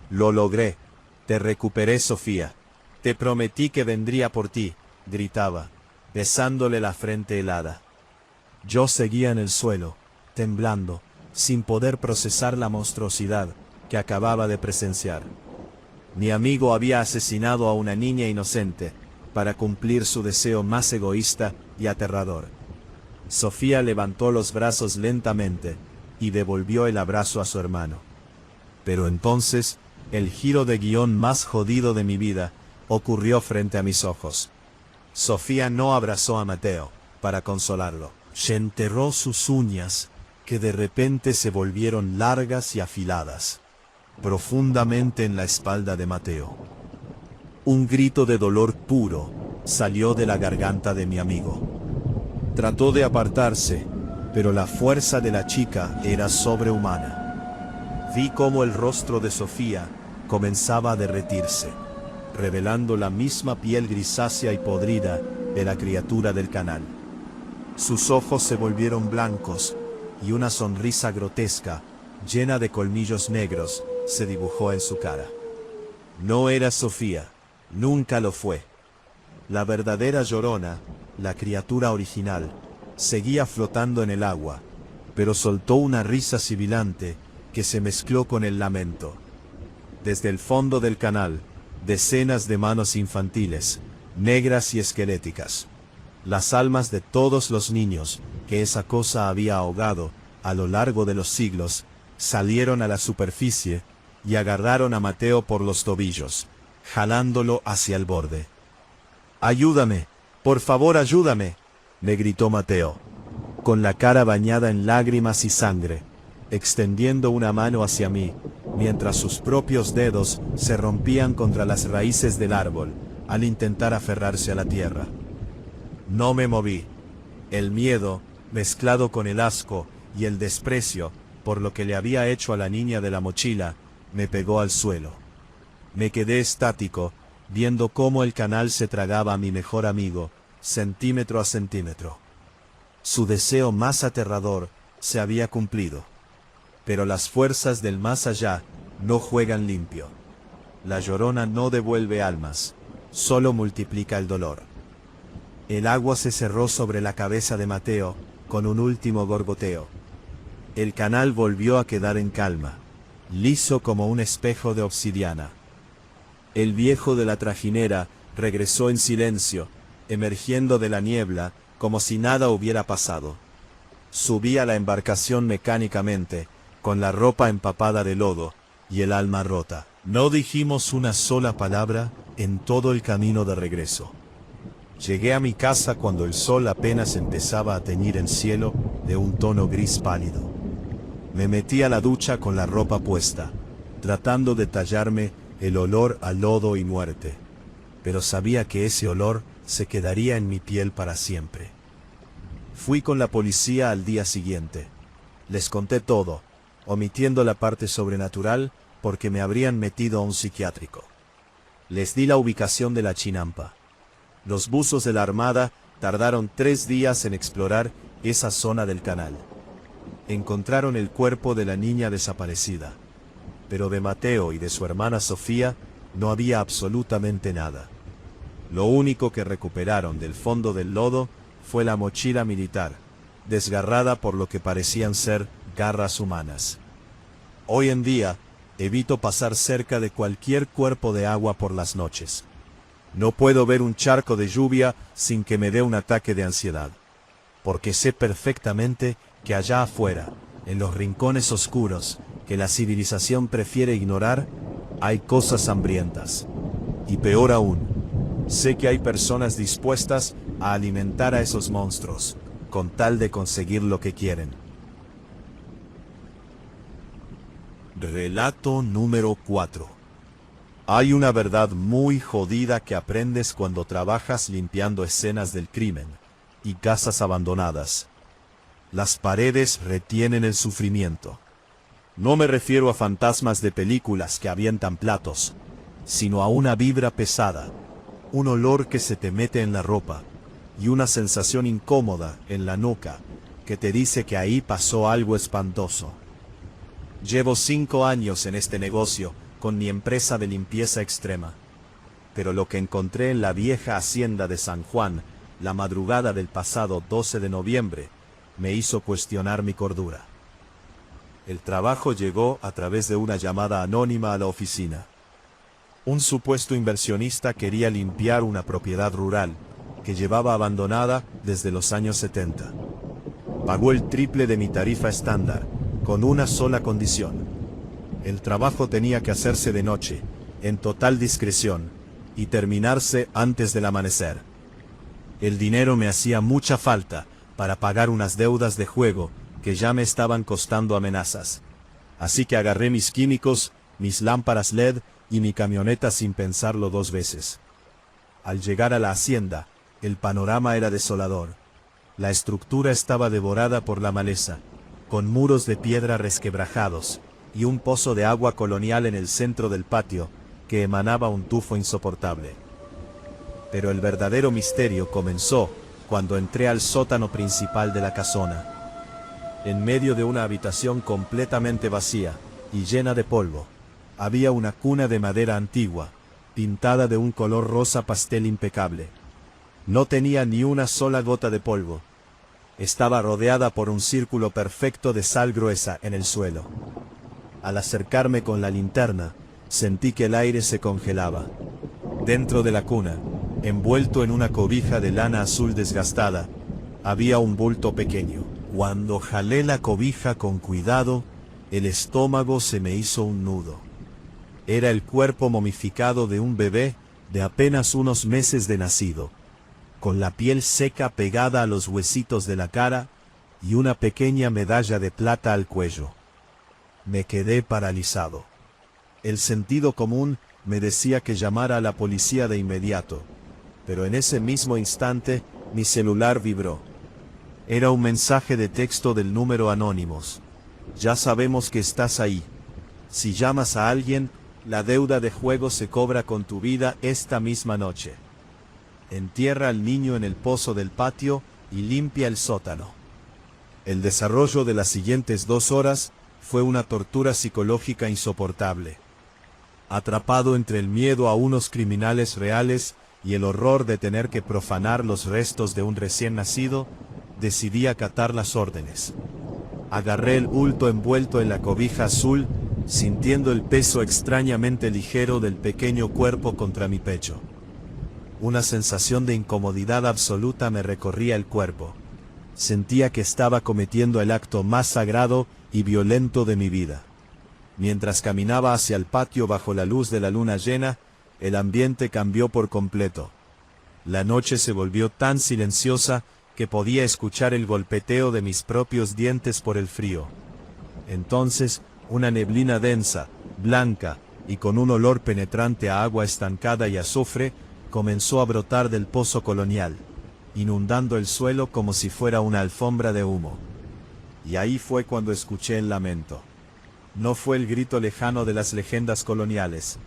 Lo logré. Te recuperé, Sofía. Te prometí que vendría por ti, gritaba, besándole la frente helada. Yo seguía en el suelo, temblando, sin poder procesar la monstruosidad que acababa de presenciar. Mi amigo había asesinado a una niña inocente para cumplir su deseo más egoísta y aterrador. Sofía levantó los brazos lentamente y devolvió el abrazo a su hermano. Pero entonces, el giro de guión más jodido de mi vida ocurrió frente a mis ojos. Sofía no abrazó a Mateo para consolarlo. Se enterró sus uñas, que de repente se volvieron largas y afiladas, profundamente en la espalda de Mateo. Un grito de dolor puro salió de la garganta de mi amigo. Trató de apartarse, pero la fuerza de la chica era sobrehumana. Vi cómo el rostro de Sofía comenzaba a derretirse, revelando la misma piel grisácea y podrida de la criatura del canal. Sus ojos se volvieron blancos y una sonrisa grotesca, llena de colmillos negros, se dibujó en su cara. No era Sofía, nunca lo fue. La verdadera Llorona, la criatura original, seguía flotando en el agua, pero soltó una risa sibilante que se mezcló con el lamento. Desde el fondo del canal, decenas de manos infantiles, negras y esqueléticas. Las almas de todos los niños que esa cosa había ahogado a lo largo de los siglos, salieron a la superficie y agarraron a Mateo por los tobillos, jalándolo hacia el borde. «¡Ayúdame! ¡Por favor, ayúdame!», me gritó Mateo, con la cara bañada en lágrimas y sangre, extendiendo una mano hacia mí, mientras sus propios dedos se rompían contra las raíces del árbol, al intentar aferrarse a la tierra. No me moví. El miedo, mezclado con el asco y el desprecio por lo que le había hecho a la niña de la mochila, me pegó al suelo. Me quedé estático, viendo cómo el canal se tragaba a mi mejor amigo, centímetro a centímetro. Su deseo más aterrador se había cumplido. Pero las fuerzas del más allá no juegan limpio. La Llorona no devuelve almas, solo multiplica el dolor. El agua se cerró sobre la cabeza de Mateo, con un último gorgoteo. El canal volvió a quedar en calma, liso como un espejo de obsidiana. El viejo de la trajinera regresó en silencio, emergiendo de la niebla, como si nada hubiera pasado. Subí a la embarcación mecánicamente, con la ropa empapada de lodo, y el alma rota. No dijimos una sola palabra en todo el camino de regreso. Llegué a mi casa cuando el sol apenas empezaba a teñir el cielo de un tono gris pálido. Me metí a la ducha con la ropa puesta, tratando de tallarme el olor a lodo y muerte. Pero sabía que ese olor se quedaría en mi piel para siempre. Fui con la policía al día siguiente. Les conté todo, omitiendo la parte sobrenatural porque me habrían metido a un psiquiátrico. Les di la ubicación de la chinampa. Los buzos de la Armada tardaron 3 días en explorar esa zona del canal. Encontraron el cuerpo de la niña desaparecida, pero de Mateo y de su hermana Sofía no había absolutamente nada. Lo único que recuperaron del fondo del lodo fue la mochila militar, desgarrada por lo que parecían ser garras humanas. Hoy en día, evito pasar cerca de cualquier cuerpo de agua por las noches. No puedo ver un charco de lluvia sin que me dé un ataque de ansiedad, porque sé perfectamente que allá afuera, en los rincones oscuros que la civilización prefiere ignorar, hay cosas hambrientas. Y peor aún, sé que hay personas dispuestas a alimentar a esos monstruos, con tal de conseguir lo que quieren. Relato número 4. Hay una verdad muy jodida que aprendes cuando trabajas limpiando escenas del crimen y casas abandonadas. Las paredes retienen el sufrimiento. No me refiero a fantasmas de películas que avientan platos, sino a una vibra pesada, un olor que se te mete en la ropa y una sensación incómoda en la nuca que te dice que ahí pasó algo espantoso. Llevo 5 años en este negocio con mi empresa de limpieza extrema, pero lo que encontré en la vieja hacienda de San Juan la madrugada del pasado 12 de noviembre me hizo cuestionar mi cordura. El trabajo llegó a través de una llamada anónima a la oficina. Un supuesto inversionista quería limpiar una propiedad rural que llevaba abandonada desde los años 70. Pagó el triple de mi tarifa estándar, con una sola condición. El trabajo tenía que hacerse de noche, en total discreción, y terminarse antes del amanecer. El dinero me hacía mucha falta para pagar unas deudas de juego que ya me estaban costando amenazas. Así que agarré mis químicos, mis lámparas LED y mi camioneta sin pensarlo 2 veces. Al llegar a la hacienda, el panorama era desolador. La estructura estaba devorada por la maleza, con muros de piedra resquebrajados y un pozo de agua colonial en el centro del patio que emanaba un tufo insoportable. Pero el verdadero misterio comenzó cuando entré al sótano principal de la casona. En medio de una habitación completamente vacía y llena de polvo, había una cuna de madera antigua, pintada de un color rosa pastel impecable. No tenía ni una sola gota de polvo. Estaba rodeada por un círculo perfecto de sal gruesa en el suelo. Al acercarme con la linterna, sentí que el aire se congelaba. Dentro de la cuna, envuelto en una cobija de lana azul desgastada, había un bulto pequeño. Cuando jalé la cobija con cuidado, el estómago se me hizo un nudo. Era el cuerpo momificado de un bebé de apenas unos meses de nacido, con la piel seca pegada a los huesitos de la cara y una pequeña medalla de plata al cuello. Me quedé paralizado. El sentido común me decía que llamara a la policía de inmediato, pero en ese mismo instante mi celular vibró. Era un mensaje de texto del número Anónimos. Ya sabemos que estás ahí. Si llamas a alguien, la deuda de juego se cobra con tu vida esta misma noche. Entierra al niño en el pozo del patio y limpia el sótano. El desarrollo de las siguientes 2 horas fue una tortura psicológica insoportable. Atrapado entre el miedo a unos criminales reales y el horror de tener que profanar los restos de un recién nacido, decidí acatar las órdenes. Agarré el bulto envuelto en la cobija azul, sintiendo el peso extrañamente ligero del pequeño cuerpo contra mi pecho. Una sensación de incomodidad absoluta me recorría el cuerpo. Sentía que estaba cometiendo el acto más sagrado y violento de mi vida. Mientras caminaba hacia el patio bajo la luz de la luna llena, el ambiente cambió por completo. La noche se volvió tan silenciosa que podía escuchar el golpeteo de mis propios dientes por el frío. Entonces, una neblina densa, blanca y con un olor penetrante a agua estancada y azufre, comenzó a brotar del pozo colonial, inundando el suelo como si fuera una alfombra de humo. Y ahí fue cuando escuché el lamento. No fue el grito lejano de las leyendas coloniales.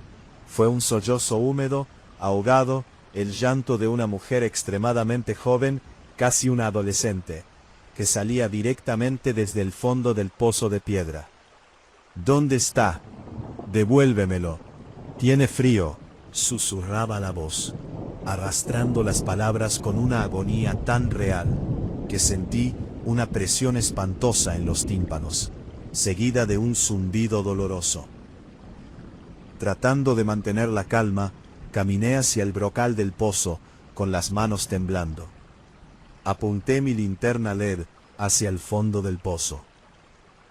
Fue un sollozo húmedo, ahogado, el llanto de una mujer extremadamente joven, casi una adolescente, que salía directamente desde el fondo del pozo de piedra. «¿Dónde está? Devuélvemelo. Tiene frío», susurraba la voz, arrastrando las palabras con una agonía tan real, que sentí una presión espantosa en los tímpanos, seguida de un zumbido doloroso. Tratando de mantener la calma, caminé hacia el brocal del pozo, con las manos temblando. Apunté mi linterna LED hacia el fondo del pozo.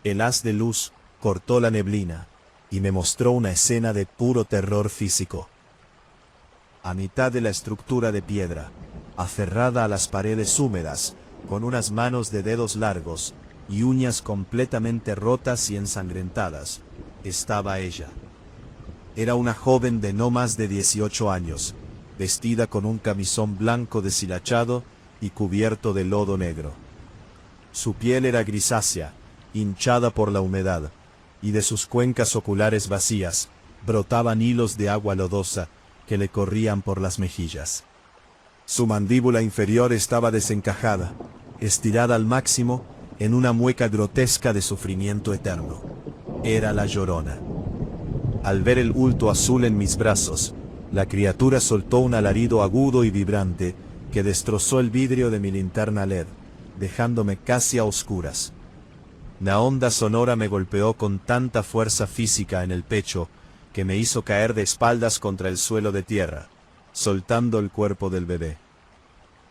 El haz de luz cortó la neblina y me mostró una escena de puro terror físico. A mitad de la estructura de piedra, aferrada a las paredes húmedas, con unas manos de dedos largos y uñas completamente rotas y ensangrentadas, estaba ella. Era una joven de no más de 18 años, vestida con un camisón blanco deshilachado y cubierto de lodo negro. Su piel era grisácea, hinchada por la humedad, y de sus cuencas oculares vacías brotaban hilos de agua lodosa que le corrían por las mejillas. Su mandíbula inferior estaba desencajada, estirada al máximo en una mueca grotesca de sufrimiento eterno. Era la Llorona. Al ver el bulto azul en mis brazos, la criatura soltó un alarido agudo y vibrante que destrozó el vidrio de mi linterna LED, dejándome casi a oscuras. La onda sonora me golpeó con tanta fuerza física en el pecho que me hizo caer de espaldas contra el suelo de tierra, soltando el cuerpo del bebé.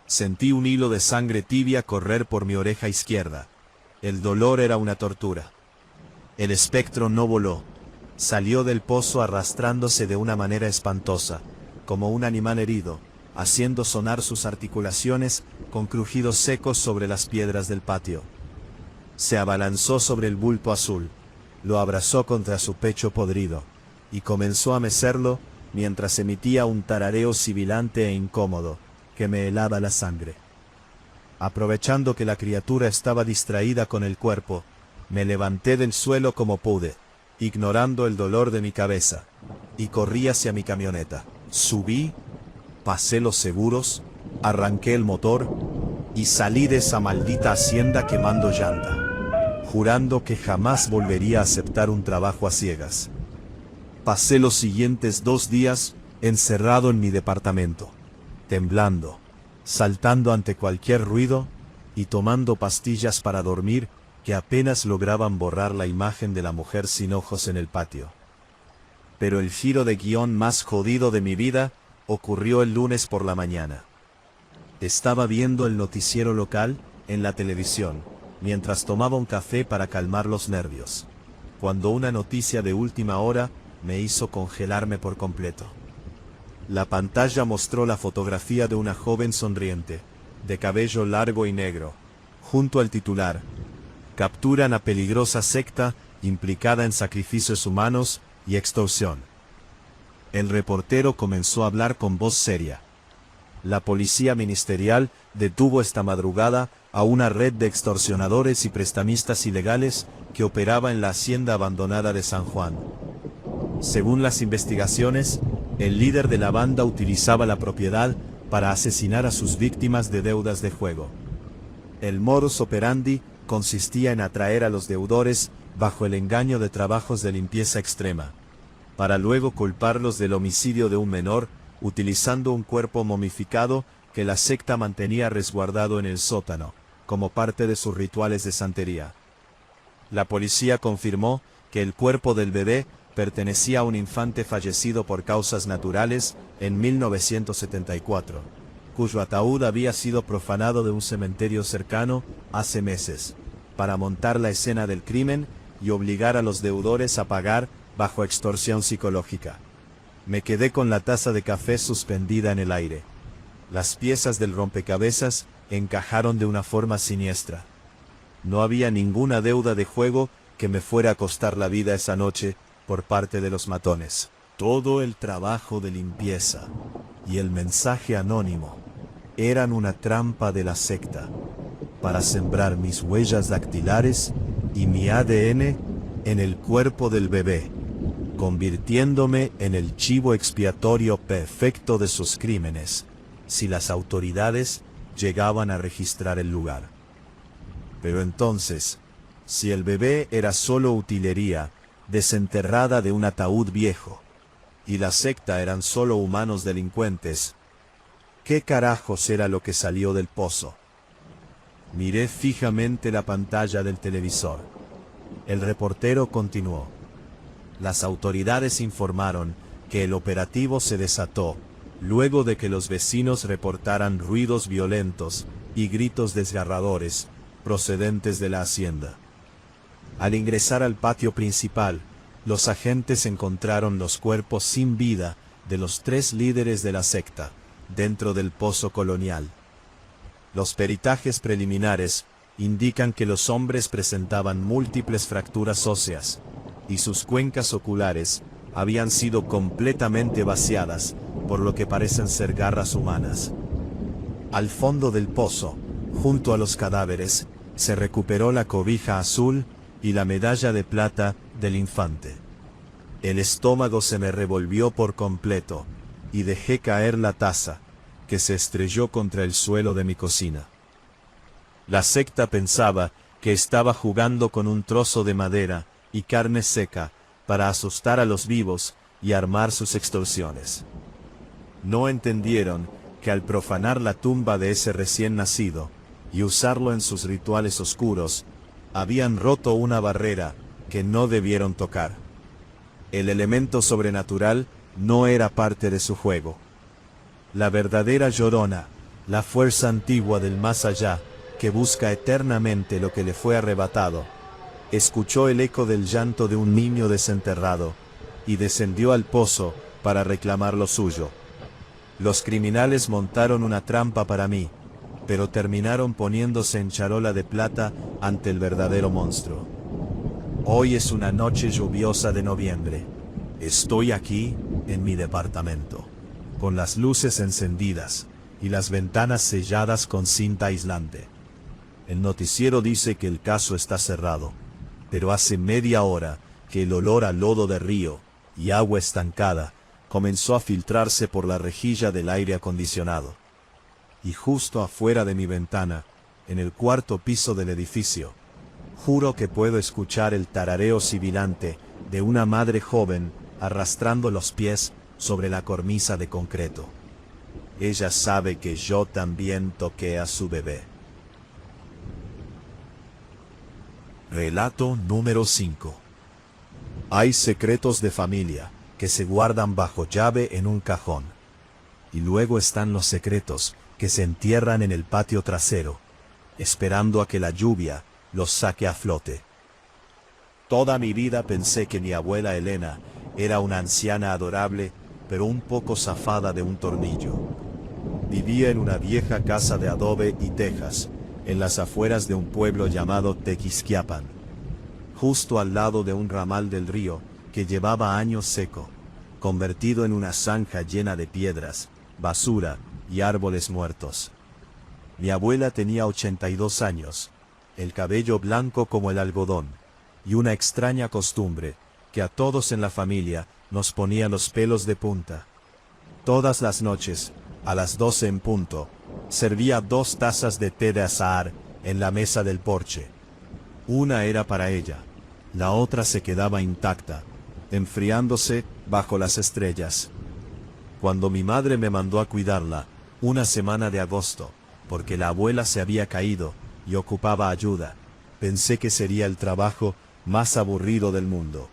Sentí un hilo de sangre tibia correr por mi oreja izquierda. El dolor era una tortura. El espectro no voló. Salió del pozo arrastrándose de una manera espantosa, como un animal herido, haciendo sonar sus articulaciones con crujidos secos sobre las piedras del patio. Se abalanzó sobre el bulto azul, lo abrazó contra su pecho podrido, y comenzó a mecerlo mientras emitía un tarareo sibilante e incómodo, que me helaba la sangre. Aprovechando que la criatura estaba distraída con el cuerpo, me levanté del suelo como pude, ignorando el dolor de mi cabeza, y corrí hacia mi camioneta. Subí, pasé los seguros, arranqué el motor, y salí de esa maldita hacienda quemando llanta, jurando que jamás volvería a aceptar un trabajo a ciegas. Pasé los siguientes 2 días encerrado en mi departamento, temblando, saltando ante cualquier ruido y tomando pastillas para dormir que apenas lograban borrar la imagen de la mujer sin ojos en el patio. Pero el giro de guión más jodido de mi vida ocurrió el lunes por la mañana. Estaba viendo el noticiero local en la televisión, mientras tomaba un café para calmar los nervios, cuando una noticia de última hora me hizo congelarme por completo. La pantalla mostró la fotografía de una joven sonriente, de cabello largo y negro, junto al titular: «Capturan a peligrosa secta implicada en sacrificios humanos y extorsión». El reportero comenzó a hablar con voz seria. La policía ministerial detuvo esta madrugada a una red de extorsionadores y prestamistas ilegales que operaba en la hacienda abandonada de San Juan. Según las investigaciones, el líder de la banda utilizaba la propiedad para asesinar a sus víctimas de deudas de juego. El modus operandi consistía en atraer a los deudores bajo el engaño de trabajos de limpieza extrema, para luego culparlos del homicidio de un menor utilizando un cuerpo momificado que la secta mantenía resguardado en el sótano, como parte de sus rituales de santería. La policía confirmó que el cuerpo del bebé pertenecía a un infante fallecido por causas naturales en 1974, cuyo ataúd había sido profanado de un cementerio cercano hace meses, para montar la escena del crimen y obligar a los deudores a pagar bajo extorsión psicológica. Me quedé con la taza de café suspendida en el aire. Las piezas del rompecabezas encajaron de una forma siniestra. No había ninguna deuda de juego que me fuera a costar la vida esa noche por parte de los matones. Todo el trabajo de limpieza y el mensaje anónimo eran una trampa de la secta para sembrar mis huellas dactilares y mi ADN en el cuerpo del bebé, convirtiéndome en el chivo expiatorio perfecto de sus crímenes, si las autoridades llegaban a registrar el lugar. Pero entonces, si el bebé era solo utilería desenterrada de un ataúd viejo, y la secta eran solo humanos delincuentes, ¿qué carajos era lo que salió del pozo? Miré fijamente la pantalla del televisor. El reportero continuó. Las autoridades informaron que el operativo se desató luego de que los vecinos reportaran ruidos violentos y gritos desgarradores procedentes de la hacienda. Al ingresar al patio principal, los agentes encontraron los cuerpos sin vida de los 3 líderes de la secta dentro del pozo colonial. Los peritajes preliminares indican que los hombres presentaban múltiples fracturas óseas y sus cuencas oculares habían sido completamente vaciadas por lo que parecen ser garras humanas. Al fondo del pozo, junto a los cadáveres, se recuperó la cobija azul y la medalla de plata del infante. El estómago se me revolvió por completo y dejé caer la taza, que se estrelló contra el suelo de mi cocina. La secta pensaba que estaba jugando con un trozo de madera y carne seca para asustar a los vivos y armar sus extorsiones. No entendieron que al profanar la tumba de ese recién nacido y usarlo en sus rituales oscuros, habían roto una barrera que no debieron tocar. El elemento sobrenatural no era parte de su juego. La verdadera llorona, la fuerza antigua del más allá, que busca eternamente lo que le fue arrebatado, escuchó el eco del llanto de un niño desenterrado, y descendió al pozo para reclamar lo suyo. Los criminales montaron una trampa para mí, pero terminaron poniéndose en charola de plata ante el verdadero monstruo. Hoy es una noche lluviosa de noviembre. Estoy aquí, en mi departamento, con las luces encendidas y las ventanas selladas con cinta aislante. El noticiero dice que el caso está cerrado, pero hace media hora que el olor a lodo de río y agua estancada comenzó a filtrarse por la rejilla del aire acondicionado. Y justo afuera de mi ventana, en el 4º piso del edificio, juro que puedo escuchar el tarareo sibilante de una madre joven arrastrando los pies sobre la cornisa de concreto. Ella sabe que yo también toqué a su bebé. Relato número 5. Hay secretos de familia que se guardan bajo llave en un cajón. Y luego están los secretos que se entierran en el patio trasero, esperando a que la lluvia los saque a flote. Toda mi vida pensé que mi abuela Elena era una anciana adorable, pero un poco zafada de un tornillo. Vivía en una vieja casa de adobe y tejas, en las afueras de un pueblo llamado Tequisquiapan, justo al lado de un ramal del río que llevaba años seco, convertido en una zanja llena de piedras, basura y árboles muertos. Mi abuela tenía 82 años, el cabello blanco como el algodón, y una extraña costumbre que a todos en la familia nos ponía los pelos de punta. Todas las noches, a las 12 en punto, servía 2 tazas de té de azahar en la mesa del porche. Una era para ella, la otra se quedaba intacta, enfriándose bajo las estrellas. Cuando mi madre me mandó a cuidarla, una semana de agosto, porque la abuela se había caído y ocupaba ayuda, pensé que sería el trabajo más aburrido del mundo.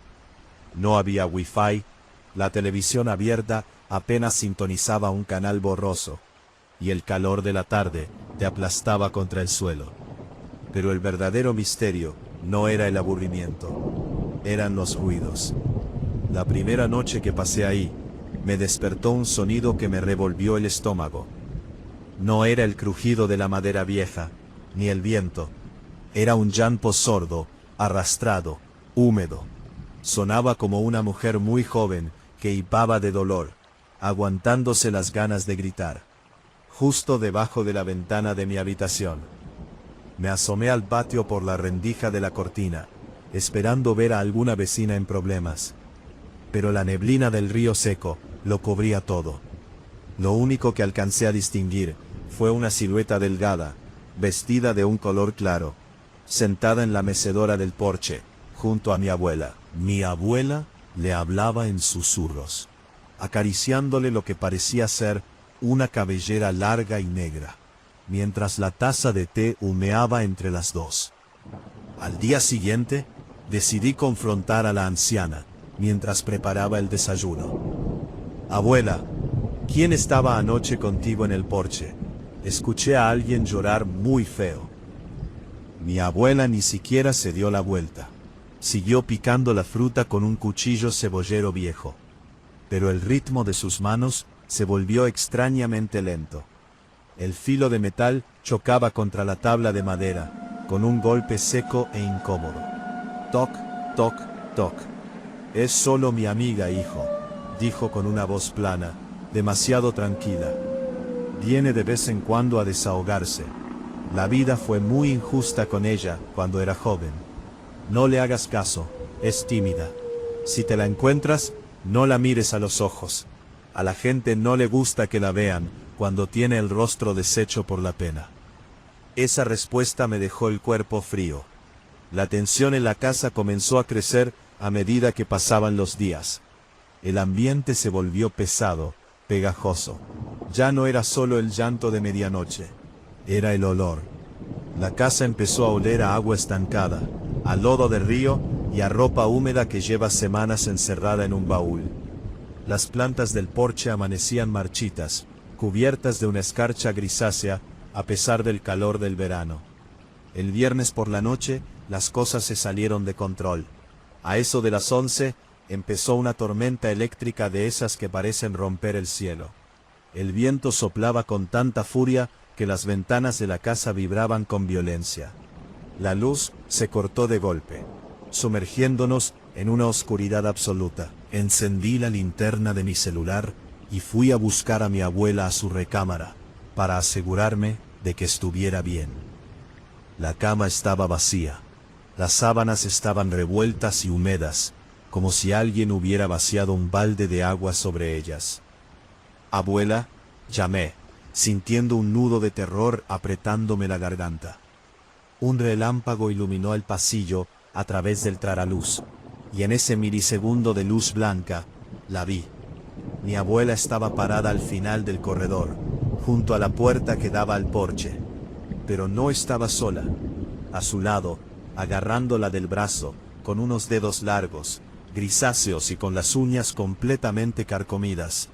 No había wifi, la televisión abierta apenas sintonizaba un canal borroso, y el calor de la tarde te aplastaba contra el suelo. Pero el verdadero misterio no era el aburrimiento, eran los ruidos. La primera noche que pasé ahí, me despertó un sonido que me revolvió el estómago. No era el crujido de la madera vieja, ni el viento. Era un llanto sordo, arrastrado, húmedo. Sonaba como una mujer muy joven que hipaba de dolor, aguantándose las ganas de gritar. Justo debajo de la ventana de mi habitación. Me asomé al patio por la rendija de la cortina, esperando ver a alguna vecina en problemas. Pero la neblina del río seco lo cubría todo. Lo único que alcancé a distinguir fue una silueta delgada, vestida de un color claro, sentada en la mecedora del porche, junto a mi abuela. Mi abuela le hablaba en susurros, acariciándole lo que parecía ser una cabellera larga y negra, mientras la taza de té humeaba entre las dos. Al día siguiente, decidí confrontar a la anciana, mientras preparaba el desayuno. Abuela, ¿quién estaba anoche contigo en el porche? Escuché a alguien llorar muy feo. Mi abuela ni siquiera se dio la vuelta. Siguió picando la fruta con un cuchillo cebollero viejo. Pero el ritmo de sus manos se volvió extrañamente lento. El filo de metal chocaba contra la tabla de madera, con un golpe seco e incómodo. Toc, toc, toc. Es solo mi amiga, hijo, dijo con una voz plana, demasiado tranquila. Viene de vez en cuando a desahogarse. La vida fue muy injusta con ella cuando era joven. No le hagas caso, es tímida. Si te la encuentras, no la mires a los ojos. A la gente no le gusta que la vean cuando tiene el rostro deshecho por la pena. Esa respuesta me dejó el cuerpo frío. La tensión en la casa comenzó a crecer a medida que pasaban los días. El ambiente se volvió pesado, pegajoso. Ya no era solo el llanto de medianoche, era el olor. La casa empezó a oler a agua estancada, a lodo de río y a ropa húmeda que lleva semanas encerrada en un baúl. Las plantas del porche amanecían marchitas, cubiertas de una escarcha grisácea, a pesar del calor del verano. El viernes por la noche, las cosas se salieron de control. A eso de las 11, empezó una tormenta eléctrica de esas que parecen romper el cielo. El viento soplaba con tanta furia que las ventanas de la casa vibraban con violencia. La luz se cortó de golpe, sumergiéndonos en una oscuridad absoluta. Encendí la linterna de mi celular y fui a buscar a mi abuela a su recámara, para asegurarme de que estuviera bien. La cama estaba vacía. Las sábanas estaban revueltas y húmedas, como si alguien hubiera vaciado un balde de agua sobre ellas. Abuela, llamé, sintiendo un nudo de terror apretándome la garganta. Un relámpago iluminó el pasillo a través del traraluz, y en ese milisegundo de luz blanca, la vi. Mi abuela estaba parada al final del corredor, junto a la puerta que daba al porche. Pero no estaba sola. A su lado, agarrándola del brazo, con unos dedos largos, grisáceos y con las uñas completamente carcomidas,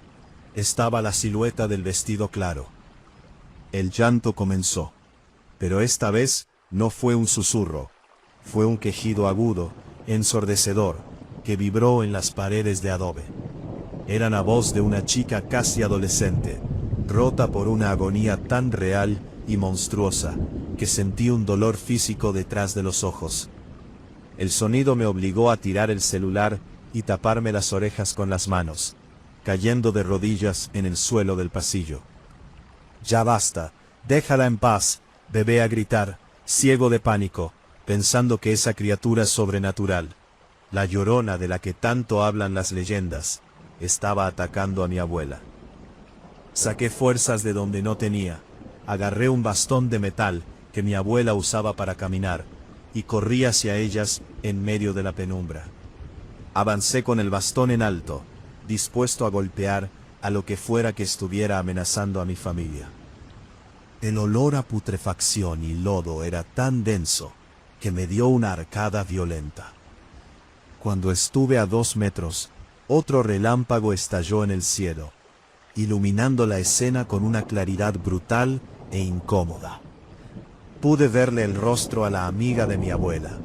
estaba la silueta del vestido claro. El llanto comenzó, pero esta vez no fue un susurro, fue un quejido agudo, ensordecedor, que vibró en las paredes de adobe. Era la voz de una chica casi adolescente, rota por una agonía tan real y monstruosa, que sentí un dolor físico detrás de los ojos. El sonido me obligó a tirar el celular y taparme las orejas con las manos, cayendo de rodillas en el suelo del pasillo. «Ya basta, déjala en paz», bebé a gritar, ciego de pánico, pensando que esa criatura sobrenatural, la Llorona de la que tanto hablan las leyendas, estaba atacando a mi abuela. Saqué fuerzas de donde no tenía, agarré un bastón de metal que mi abuela usaba para caminar, y corrí hacia ellas en medio de la penumbra. Avancé con el bastón en alto, dispuesto a golpear a lo que fuera que estuviera amenazando a mi familia. El olor a putrefacción y lodo era tan denso que me dio una arcada violenta. Cuando estuve a 2 metros, otro relámpago estalló en el cielo, iluminando la escena con una claridad brutal e incómoda. Pude verle el rostro a la amiga de mi abuela.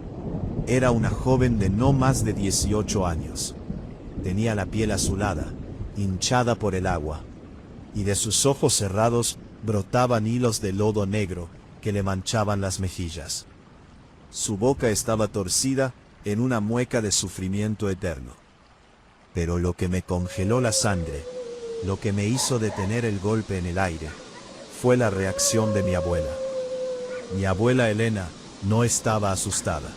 Era una joven de no más de 18 años. Tenía la piel azulada, hinchada por el agua, y de sus ojos cerrados brotaban hilos de lodo negro que le manchaban las mejillas. Su boca estaba torcida en una mueca de sufrimiento eterno. Pero lo que me congeló la sangre, lo que me hizo detener el golpe en el aire, fue la reacción de mi abuela. Mi abuela Elena no estaba asustada.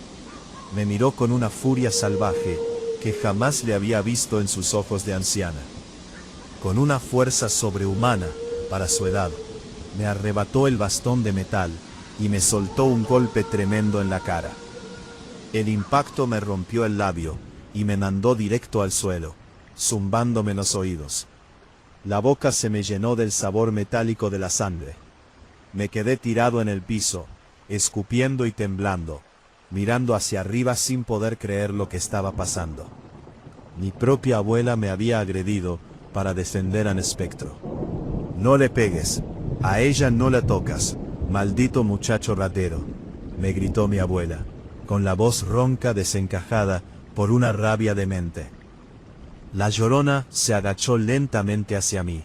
Me miró con una furia salvaje que jamás le había visto en sus ojos de anciana. Con una fuerza sobrehumana para su edad, me arrebató el bastón de metal y me soltó un golpe tremendo en la cara. El impacto me rompió el labio y me mandó directo al suelo, zumbándome en los oídos. La boca se me llenó del sabor metálico de la sangre. Me quedé tirado en el piso, escupiendo y temblando, mirando hacia arriba sin poder creer lo que estaba pasando. Mi propia abuela me había agredido para defender al espectro. «No le pegues, a ella no la tocas, maldito muchacho ratero», me gritó mi abuela, con la voz ronca desencajada por una rabia demente. La Llorona se agachó lentamente hacia mí.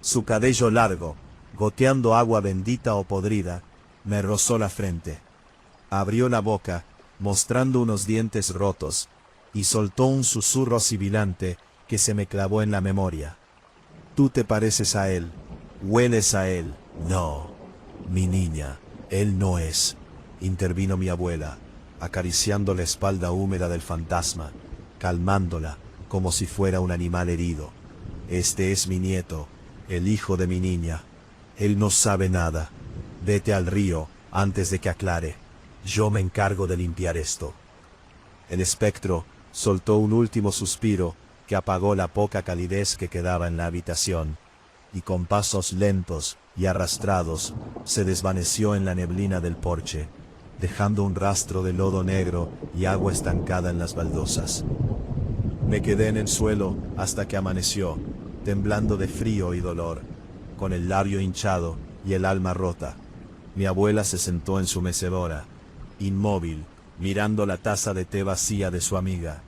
Su cabello largo, goteando agua bendita o podrida, me rozó la frente. Abrió la boca, mostrando unos dientes rotos, y soltó un susurro sibilante que se me clavó en la memoria. «Tú te pareces a él, hueles a él». «No, mi niña, él no es», intervino mi abuela, acariciando la espalda húmeda del fantasma, calmándola como si fuera un animal herido. «Este es mi nieto, el hijo de mi niña. Él no sabe nada. Vete al río antes de que aclare. Yo me encargo de limpiar esto». El espectro soltó un último suspiro que apagó la poca calidez que quedaba en la habitación, y con pasos lentos y arrastrados se desvaneció en la neblina del porche, dejando un rastro de lodo negro y agua estancada en las baldosas. Me quedé en el suelo hasta que amaneció, temblando de frío y dolor, con el labio hinchado y el alma rota. Mi abuela se sentó en su mecedora, inmóvil, mirando la taza de té vacía de su amiga.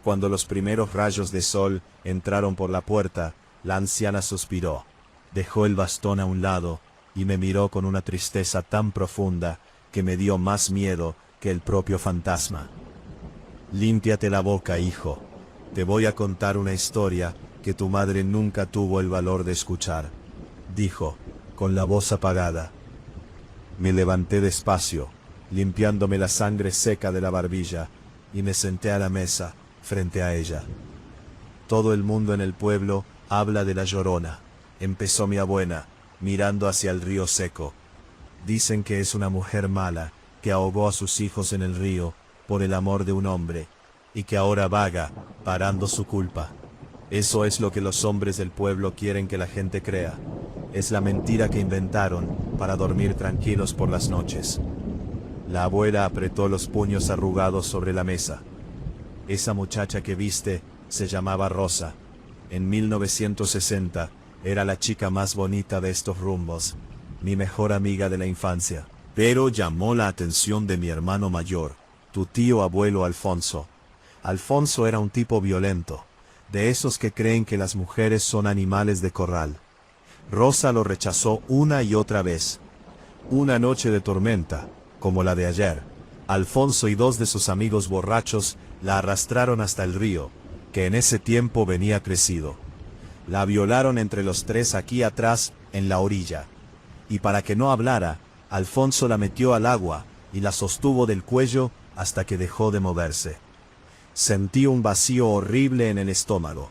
Cuando los primeros rayos de sol entraron por la puerta, la anciana suspiró, dejó el bastón a un lado y me miró con una tristeza tan profunda que me dio más miedo que el propio fantasma. «Límpiate la boca, hijo. Te voy a contar una historia que tu madre nunca tuvo el valor de escuchar», dijo, con la voz apagada. Me levanté despacio, limpiándome la sangre seca de la barbilla, y me senté a la mesa, frente a ella. «Todo el mundo en el pueblo habla de la Llorona», empezó mi abuela, mirando hacia el río seco. «Dicen que es una mujer mala, que ahogó a sus hijos en el río por el amor de un hombre, y que ahora vaga, parando su culpa. Eso es lo que los hombres del pueblo quieren que la gente crea. Es la mentira que inventaron para dormir tranquilos por las noches». La abuela apretó los puños arrugados sobre la mesa. «Esa muchacha que viste se llamaba Rosa. En 1960 era la chica más bonita de estos rumbos, mi mejor amiga de la infancia. Pero llamó la atención de mi hermano mayor, tu tío abuelo Alfonso. Alfonso era un tipo violento, de esos que creen que las mujeres son animales de corral. Rosa lo rechazó una y otra vez. Una noche de tormenta, como la de ayer, Alfonso y 2 de sus amigos borrachos la arrastraron hasta el río, que en ese tiempo venía crecido. La violaron entre los 3 aquí atrás, en la orilla. Y para que no hablara, Alfonso la metió al agua y la sostuvo del cuello hasta que dejó de moverse. Sentí un vacío horrible en el estómago.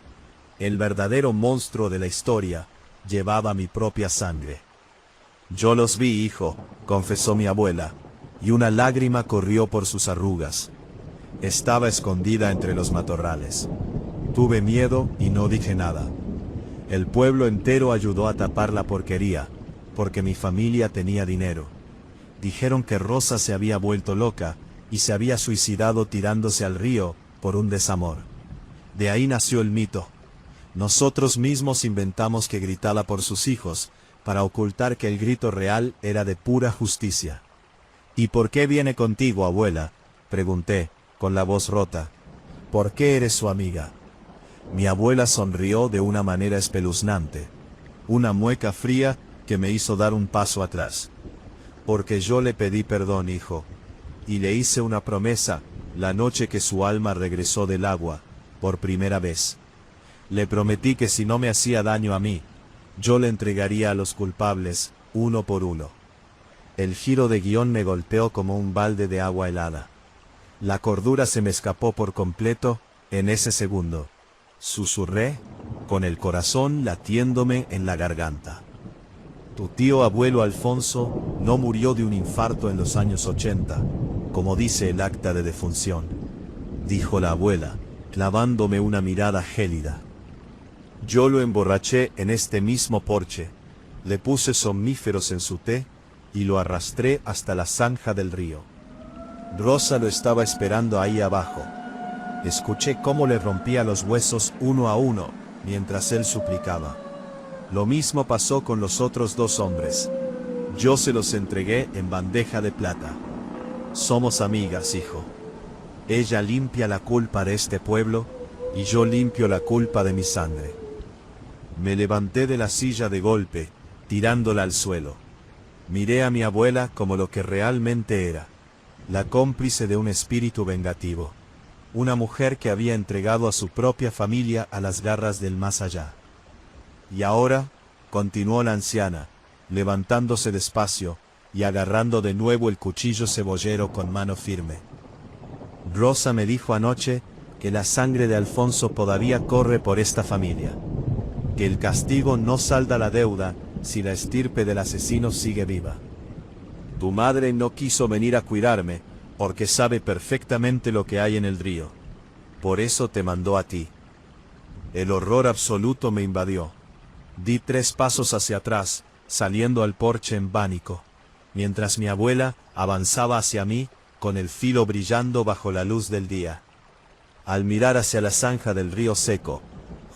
El verdadero monstruo de la historia llevaba mi propia sangre. «Yo los vi, hijo», confesó mi abuela, y una lágrima corrió por sus arrugas. «Estaba escondida entre los matorrales. Tuve miedo y no dije nada. El pueblo entero ayudó a tapar la porquería, porque mi familia tenía dinero. Dijeron que Rosa se había vuelto loca, y se había suicidado tirándose al río, por un desamor. De ahí nació el mito. Nosotros mismos inventamos que gritaba por sus hijos, para ocultar que el grito real era de pura justicia. ¿Y por qué viene contigo, abuela?, pregunté, con la voz rota. ¿Por qué eres su amiga? Mi abuela sonrió de una manera espeluznante. Una mueca fría que me hizo dar un paso atrás. Porque yo le pedí perdón, hijo. Y le hice una promesa, la noche que su alma regresó del agua, por primera vez. Le prometí que si no me hacía daño a mí, yo le entregaría a los culpables, uno por uno. El giro de guión me golpeó como un balde de agua helada. La cordura se me escapó por completo, en ese segundo. Susurré, con el corazón latiéndome en la garganta. Tu tío abuelo Alfonso no murió de un infarto en los años 80, como dice el acta de defunción, dijo la abuela, clavándome una mirada gélida. Yo lo emborraché en este mismo porche, le puse somníferos en su té y lo arrastré hasta la zanja del río. Rosa lo estaba esperando ahí abajo. Escuché cómo le rompía los huesos uno a uno, mientras él suplicaba. Lo mismo pasó con los otros dos hombres. Yo se los entregué en bandeja de plata. Somos amigas, hijo. Ella limpia la culpa de este pueblo, y yo limpio la culpa de mi sangre. Me levanté de la silla de golpe, tirándola al suelo. Miré a mi abuela como lo que realmente era, la cómplice de un espíritu vengativo. Una mujer que había entregado a su propia familia a las garras del más allá. Y ahora, continuó la anciana, levantándose despacio y agarrando de nuevo el cuchillo cebollero con mano firme. Rosa me dijo anoche que la sangre de Alfonso todavía corre por esta familia. Que el castigo no salda la deuda si la estirpe del asesino sigue viva. Tu madre no quiso venir a cuidarme, porque sabe perfectamente lo que hay en el río. Por eso te mandó a ti. El horror absoluto me invadió. Di 3 pasos hacia atrás, saliendo al porche en pánico, mientras mi abuela avanzaba hacia mí, con el filo brillando bajo la luz del día. Al mirar hacia la zanja del río seco,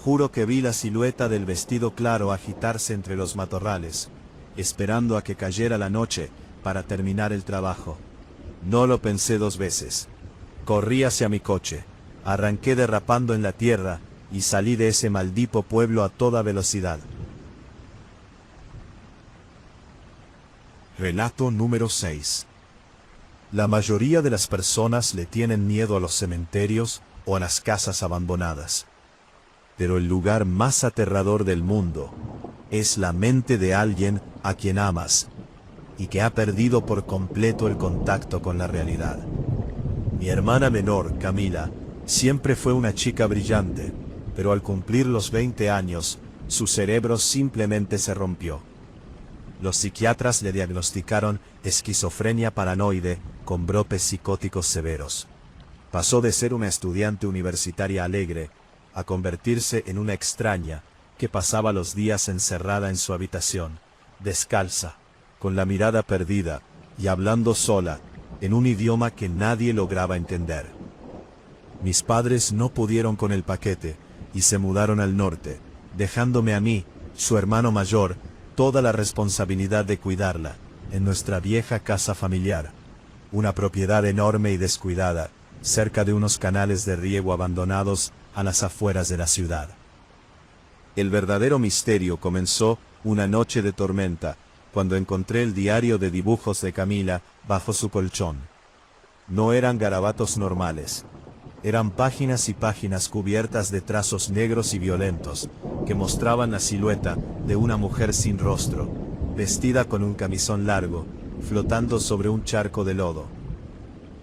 juro que vi la silueta del vestido claro agitarse entre los matorrales, esperando a que cayera la noche para terminar el trabajo. No lo pensé 2 veces. Corrí hacia mi coche, arranqué derrapando en la tierra y salí de ese maldito pueblo a toda velocidad. Relato número 6. La mayoría de las personas le tienen miedo a los cementerios o a las casas abandonadas. Pero el lugar más aterrador del mundo es la mente de alguien a quien amas y que ha perdido por completo el contacto con la realidad. Mi hermana menor, Camila, siempre fue una chica brillante, pero al cumplir los 20 años, su cerebro simplemente se rompió. Los psiquiatras le diagnosticaron esquizofrenia paranoide con brotes psicóticos severos. Pasó de ser una estudiante universitaria alegre a convertirse en una extraña que pasaba los días encerrada en su habitación, descalza, con la mirada perdida y hablando sola, en un idioma que nadie lograba entender. Mis padres no pudieron con el paquete y se mudaron al norte, dejándome a mí, su hermano mayor, toda la responsabilidad de cuidarla, en nuestra vieja casa familiar, una propiedad enorme y descuidada, cerca de unos canales de riego abandonados a las afueras de la ciudad. El verdadero misterio comenzó una noche de tormenta, cuando encontré el diario de dibujos de Camila bajo su colchón. No eran garabatos normales. Eran páginas y páginas cubiertas de trazos negros y violentos, que mostraban la silueta de una mujer sin rostro, vestida con un camisón largo, flotando sobre un charco de lodo.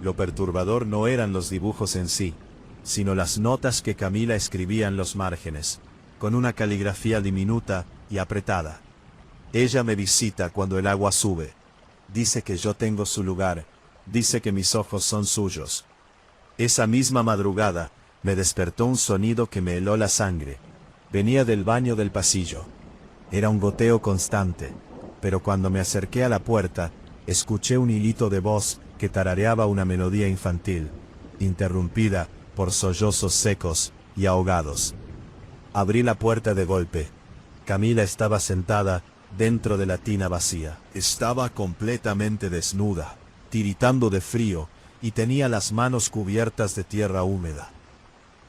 Lo perturbador no eran los dibujos en sí, sino las notas que Camila escribía en los márgenes, con una caligrafía diminuta y apretada. Ella me visita cuando el agua sube. Dice que yo tengo su lugar, dice que mis ojos son suyos. Esa misma madrugada, me despertó un sonido que me heló la sangre. Venía del baño del pasillo. Era un goteo constante, pero cuando me acerqué a la puerta, escuché un hilito de voz que tarareaba una melodía infantil, interrumpida por sollozos secos y ahogados. Abrí la puerta de golpe. Camila estaba sentada dentro de la tina vacía. Estaba completamente desnuda, tiritando de frío, y tenía las manos cubiertas de tierra húmeda.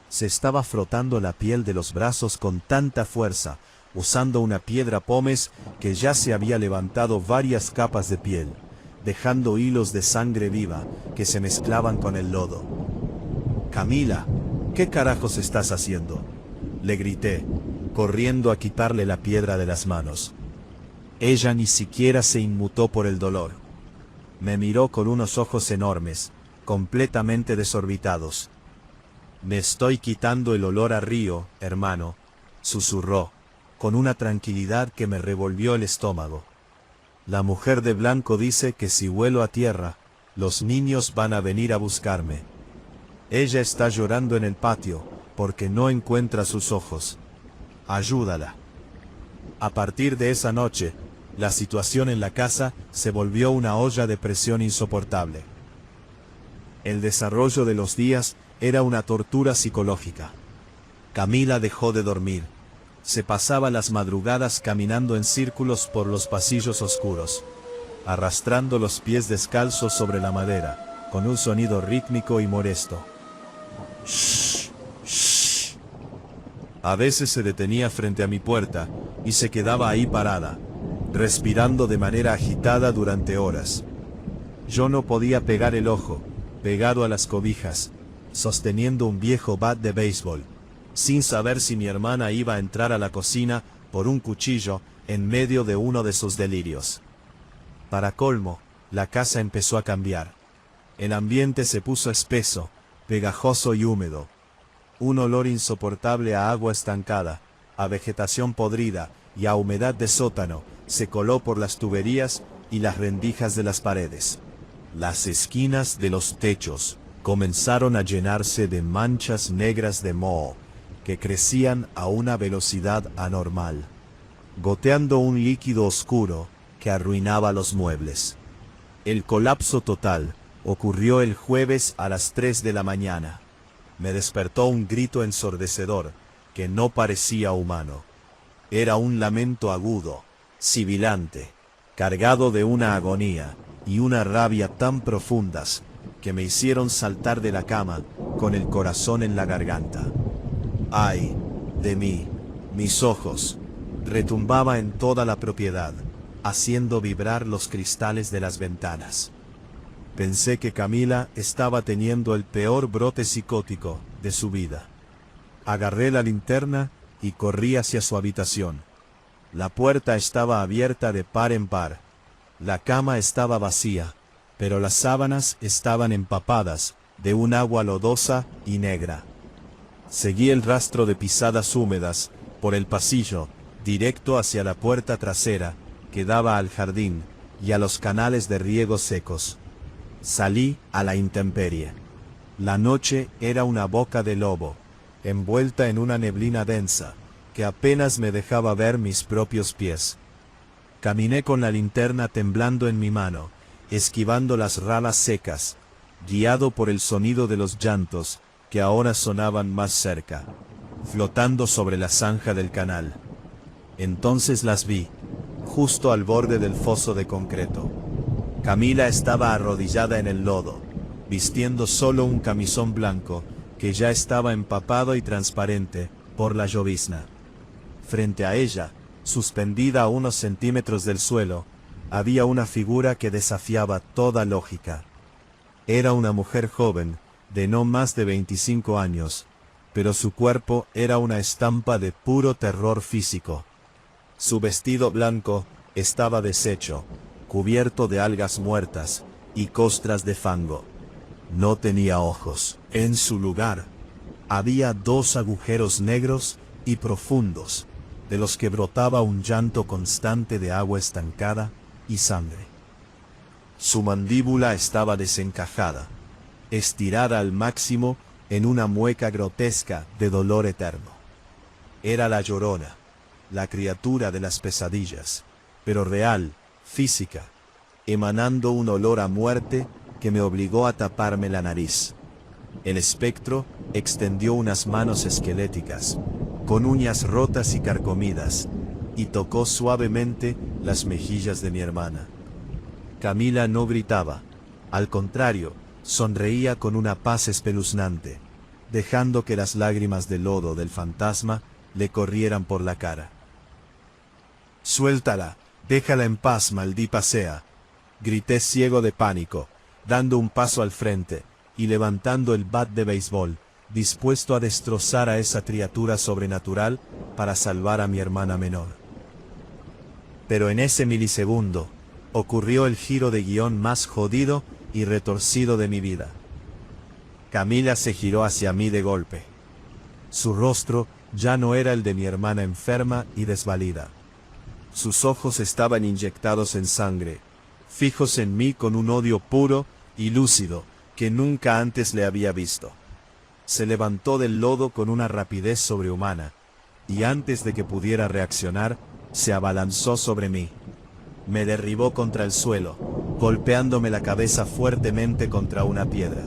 Se estaba frotando la piel de los brazos con tanta fuerza, usando una piedra pómez que ya se había levantado varias capas de piel, dejando hilos de sangre viva que se mezclaban con el lodo. «Camila, ¿qué carajos estás haciendo?», le grité, corriendo a quitarle la piedra de las manos. Ella ni siquiera se inmutó por el dolor. Me miró con unos ojos enormes, completamente desorbitados. «Me estoy quitando el olor a río, hermano», susurró, con una tranquilidad que me revolvió el estómago. «La mujer de blanco dice que si vuelo a tierra, los niños van a venir a buscarme. Ella está llorando en el patio, porque no encuentra sus ojos. Ayúdala». A partir de esa noche, la situación en la casa se volvió una olla de presión insoportable. El desarrollo de los días era una tortura psicológica. Camila dejó de dormir. Se pasaba las madrugadas caminando en círculos por los pasillos oscuros, arrastrando los pies descalzos sobre la madera, con un sonido rítmico y molesto. «Shh, shh». A veces se detenía frente a mi puerta y se quedaba ahí parada, respirando de manera agitada durante horas. Yo no podía pegar el ojo, pegado a las cobijas, sosteniendo un viejo bat de béisbol, sin saber si mi hermana iba a entrar a la cocina por un cuchillo en medio de uno de sus delirios. Para colmo, la casa empezó a cambiar. El ambiente se puso espeso, pegajoso y húmedo. Un olor insoportable a agua estancada, a vegetación podrida y a humedad de sótano se coló por las tuberías y las rendijas de las paredes. Las esquinas de los techos comenzaron a llenarse de manchas negras de moho que crecían a una velocidad anormal, goteando un líquido oscuro que arruinaba los muebles. El colapso total ocurrió el jueves a las 3 de la mañana. Me despertó un grito ensordecedor que no parecía humano. Era un lamento agudo, sibilante, cargado de una agonía y una rabia tan profundas que me hicieron saltar de la cama con el corazón en la garganta. ¡Ay de mí! Mis ojos. Retumbaba en toda la propiedad, haciendo vibrar los cristales de las ventanas. Pensé que Camila estaba teniendo el peor brote psicótico de su vida. Agarré la linterna y corrí hacia su habitación. La puerta estaba abierta de par en par. La cama estaba vacía, pero las sábanas estaban empapadas de un agua lodosa y negra. Seguí el rastro de pisadas húmedas por el pasillo, directo hacia la puerta trasera que daba al jardín y a los canales de riego secos. Salí a la intemperie. La noche era una boca de lobo, envuelta en una neblina densa, que apenas me dejaba ver mis propios pies. Caminé con la linterna temblando en mi mano, esquivando las ramas secas, guiado por el sonido de los llantos, que ahora sonaban más cerca, flotando sobre la zanja del canal. Entonces las vi, justo al borde del foso de concreto. Camila estaba arrodillada en el lodo, vistiendo solo un camisón blanco, que ya estaba empapado y transparente por la llovizna. Frente a ella, suspendida a unos centímetros del suelo, había una figura que desafiaba toda lógica. Era una mujer joven, de no más de 25 años, pero su cuerpo era una estampa de puro terror físico. Su vestido blanco estaba deshecho, cubierto de algas muertas y costras de fango. No tenía ojos. En su lugar, había 2 agujeros negros y profundos, de los que brotaba un llanto constante de agua estancada y sangre. Su mandíbula estaba desencajada, estirada al máximo en una mueca grotesca de dolor eterno. Era la Llorona, la criatura de las pesadillas, pero real, física, emanando un olor a muerte que me obligó a taparme la nariz. El espectro extendió unas manos esqueléticas, con uñas rotas y carcomidas, y tocó suavemente las mejillas de mi hermana. Camila no gritaba, al contrario, sonreía con una paz espeluznante, dejando que las lágrimas de lodo del fantasma le corrieran por la cara. «Suéltala, déjala en paz, maldita sea», grité ciego de pánico, dando un paso al frente y levantando el bat de béisbol, dispuesto a destrozar a esa criatura sobrenatural para salvar a mi hermana menor. Pero en ese milisegundo, ocurrió el giro de guión más jodido y retorcido de mi vida. Camila se giró hacia mí de golpe. Su rostro ya no era el de mi hermana enferma y desvalida. Sus ojos estaban inyectados en sangre, fijos en mí con un odio puro y lúcido que nunca antes le había visto. Se levantó del lodo con una rapidez sobrehumana, y antes de que pudiera reaccionar, se abalanzó sobre mí. Me derribó contra el suelo, golpeándome la cabeza fuertemente contra una piedra.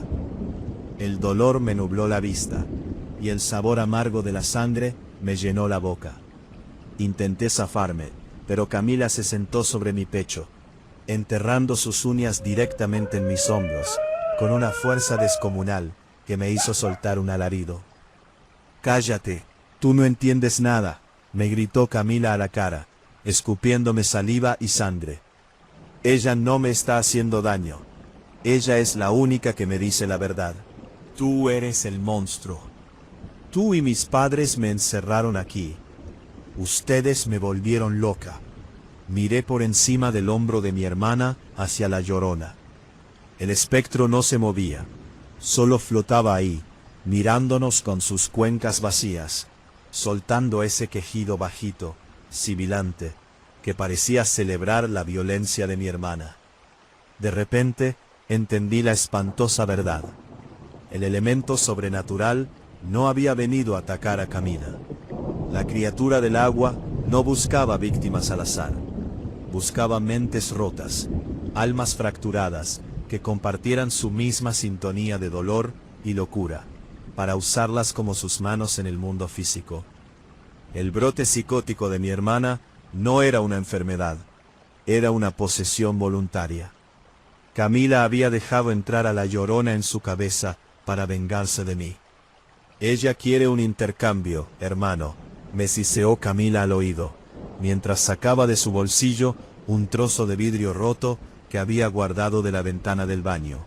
El dolor me nubló la vista, y el sabor amargo de la sangre me llenó la boca. Intenté zafarme, pero Camila se sentó sobre mi pecho, enterrando sus uñas directamente en mis hombros, con una fuerza descomunal que me hizo soltar un alarido. «Cállate, tú no entiendes nada», me gritó Camila a la cara, escupiéndome saliva y sangre. «Ella no me está haciendo daño. Ella es la única que me dice la verdad. Tú eres el monstruo. Tú y mis padres me encerraron aquí. Ustedes me volvieron loca». Miré por encima del hombro de mi hermana hacia la Llorona. El espectro no se movía, solo flotaba ahí, mirándonos con sus cuencas vacías, soltando ese quejido bajito, sibilante, que parecía celebrar la violencia de mi hermana. De repente, entendí la espantosa verdad. El elemento sobrenatural no había venido a atacar a Camila. La criatura del agua no buscaba víctimas al azar. Buscaba mentes rotas, almas fracturadas, que compartieran su misma sintonía de dolor y locura, para usarlas como sus manos en el mundo físico. El brote psicótico de mi hermana no era una enfermedad, era una posesión voluntaria. Camila había dejado entrar a la Llorona en su cabeza para vengarse de mí. «Ella quiere un intercambio, hermano», me siseó Camila al oído, mientras sacaba de su bolsillo un trozo de vidrio roto que había guardado de la ventana del baño.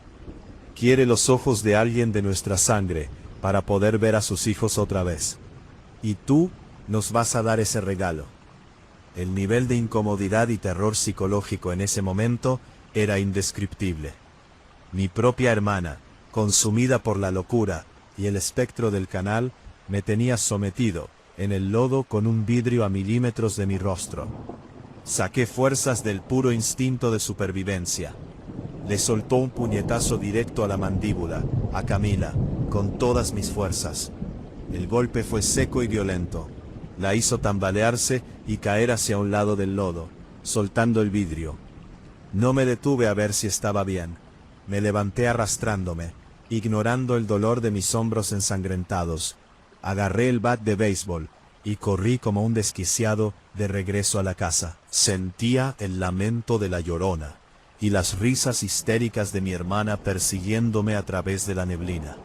«Quiere los ojos de alguien de nuestra sangre para poder ver a sus hijos otra vez. Y tú nos vas a dar ese regalo». El nivel de incomodidad y terror psicológico en ese momento era indescriptible. Mi propia hermana, consumida por la locura y el espectro del canal, me tenía sometido en el lodo con un vidrio a milímetros de mi rostro. Saqué fuerzas del puro instinto de supervivencia. Le soltó un puñetazo directo a la mandíbula, a Camila, con todas mis fuerzas. El golpe fue seco y violento. La hizo tambalearse y caer hacia un lado del lodo, soltando el vidrio. No me detuve a ver si estaba bien. Me levanté arrastrándome, ignorando el dolor de mis hombros ensangrentados. Agarré el bat de béisbol y corrí como un desquiciado de regreso a la casa. Sentía el lamento de la Llorona y las risas histéricas de mi hermana persiguiéndome a través de la neblina.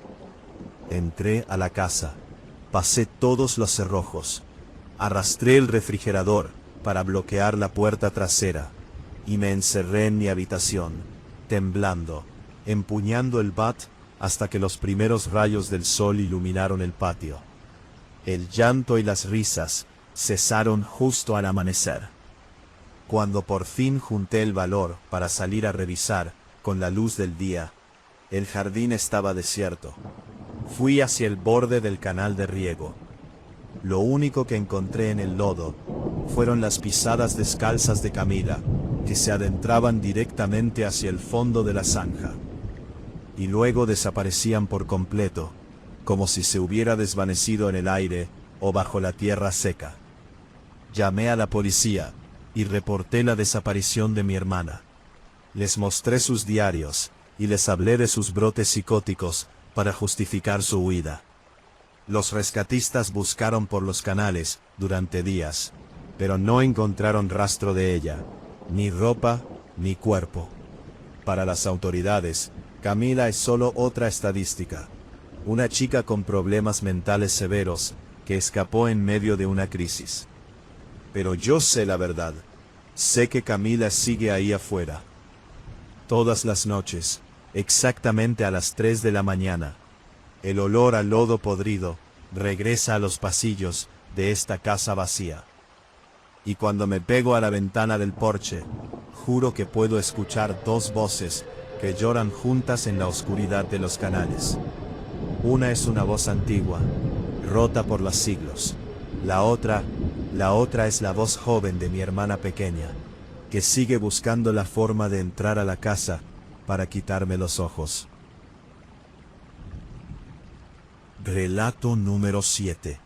Entré a la casa, pasé todos los cerrojos, arrastré el refrigerador para bloquear la puerta trasera y me encerré en mi habitación, temblando, empuñando el bat hasta que los primeros rayos del sol iluminaron el patio. El llanto y las risas cesaron justo al amanecer. Cuando por fin junté el valor para salir a revisar, con la luz del día, el jardín estaba desierto. Fui hacia el borde del canal de riego. Lo único que encontré en el lodo fueron las pisadas descalzas de Camila, que se adentraban directamente hacia el fondo de la zanja. Y luego desaparecían por completo, como si se hubiera desvanecido en el aire o bajo la tierra seca. Llamé a la policía y reporté la desaparición de mi hermana. Les mostré sus diarios y les hablé de sus brotes psicóticos para justificar su huida. Los rescatistas buscaron por los canales durante días, pero no encontraron rastro de ella, ni ropa, ni cuerpo. Para las autoridades, Camila es solo otra estadística. Una chica con problemas mentales severos que escapó en medio de una crisis. Pero yo sé la verdad. Sé que Camila sigue ahí afuera. Todas las noches, exactamente a las 3 de la mañana, el olor a lodo podrido regresa a los pasillos de esta casa vacía. Y cuando me pego a la ventana del porche, juro que puedo escuchar dos voces que lloran juntas en la oscuridad de los canales. Una es una voz antigua, rota por los siglos. La otra es la voz joven de mi hermana pequeña, que sigue buscando la forma de entrar a la casa para quitarme los ojos. Relato número 7.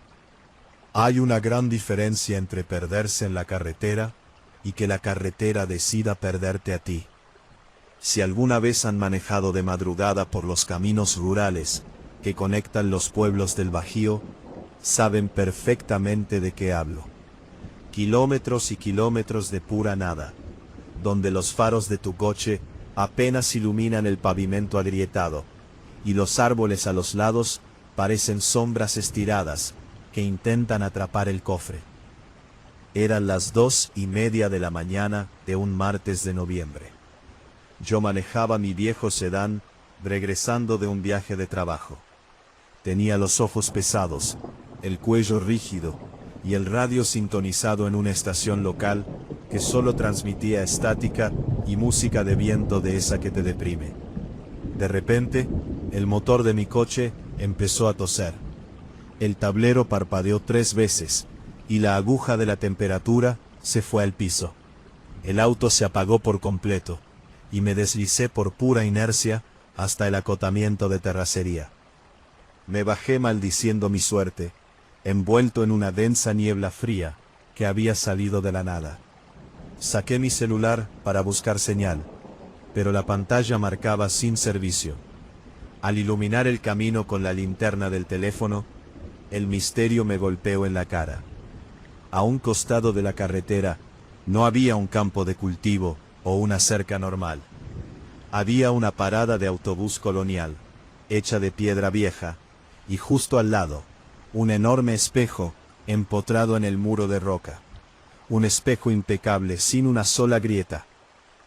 Hay una gran diferencia entre perderse en la carretera y que la carretera decida perderte a ti. Si alguna vez han manejado de madrugada por los caminos rurales que conectan los pueblos del Bajío, saben perfectamente de qué hablo. Kilómetros y kilómetros de pura nada, donde los faros de tu coche apenas iluminan el pavimento agrietado, y los árboles a los lados parecen sombras estiradas que intentan atrapar el cofre. Eran las 2:30 de la mañana de un martes de noviembre. Yo manejaba mi viejo sedán regresando de un viaje de trabajo. Tenía los ojos pesados, el cuello rígido y el radio sintonizado en una estación local que solo transmitía estática y música de viento de esa que te deprime. De repente, el motor de mi coche empezó a toser. El tablero parpadeó 3 veces y la aguja de la temperatura se fue al piso. El auto se apagó por completo y me deslicé por pura inercia hasta el acotamiento de terracería. Me bajé maldiciendo mi suerte, envuelto en una densa niebla fría que había salido de la nada. Saqué mi celular para buscar señal, pero la pantalla marcaba sin servicio. Al iluminar el camino con la linterna del teléfono, el misterio me golpeó en la cara. A un costado de la carretera no había un campo de cultivo o una cerca normal. Había una parada de autobús colonial, hecha de piedra vieja, y justo al lado, un enorme espejo empotrado en el muro de roca. Un espejo impecable sin una sola grieta,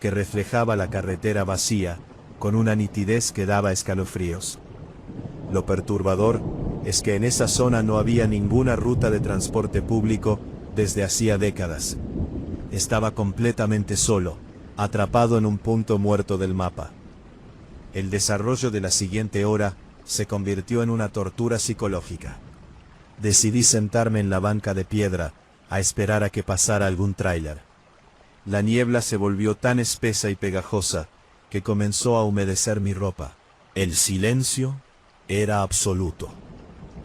que reflejaba la carretera vacía con una nitidez que daba escalofríos. Lo perturbador es que en esa zona no había ninguna ruta de transporte público desde hacía décadas. Estaba completamente solo, atrapado en un punto muerto del mapa. El desarrollo de la siguiente hora se convirtió en una tortura psicológica. Decidí sentarme en la banca de piedra a esperar a que pasara algún tráiler. La niebla se volvió tan espesa y pegajosa que comenzó a humedecer mi ropa. El silencio era absoluto.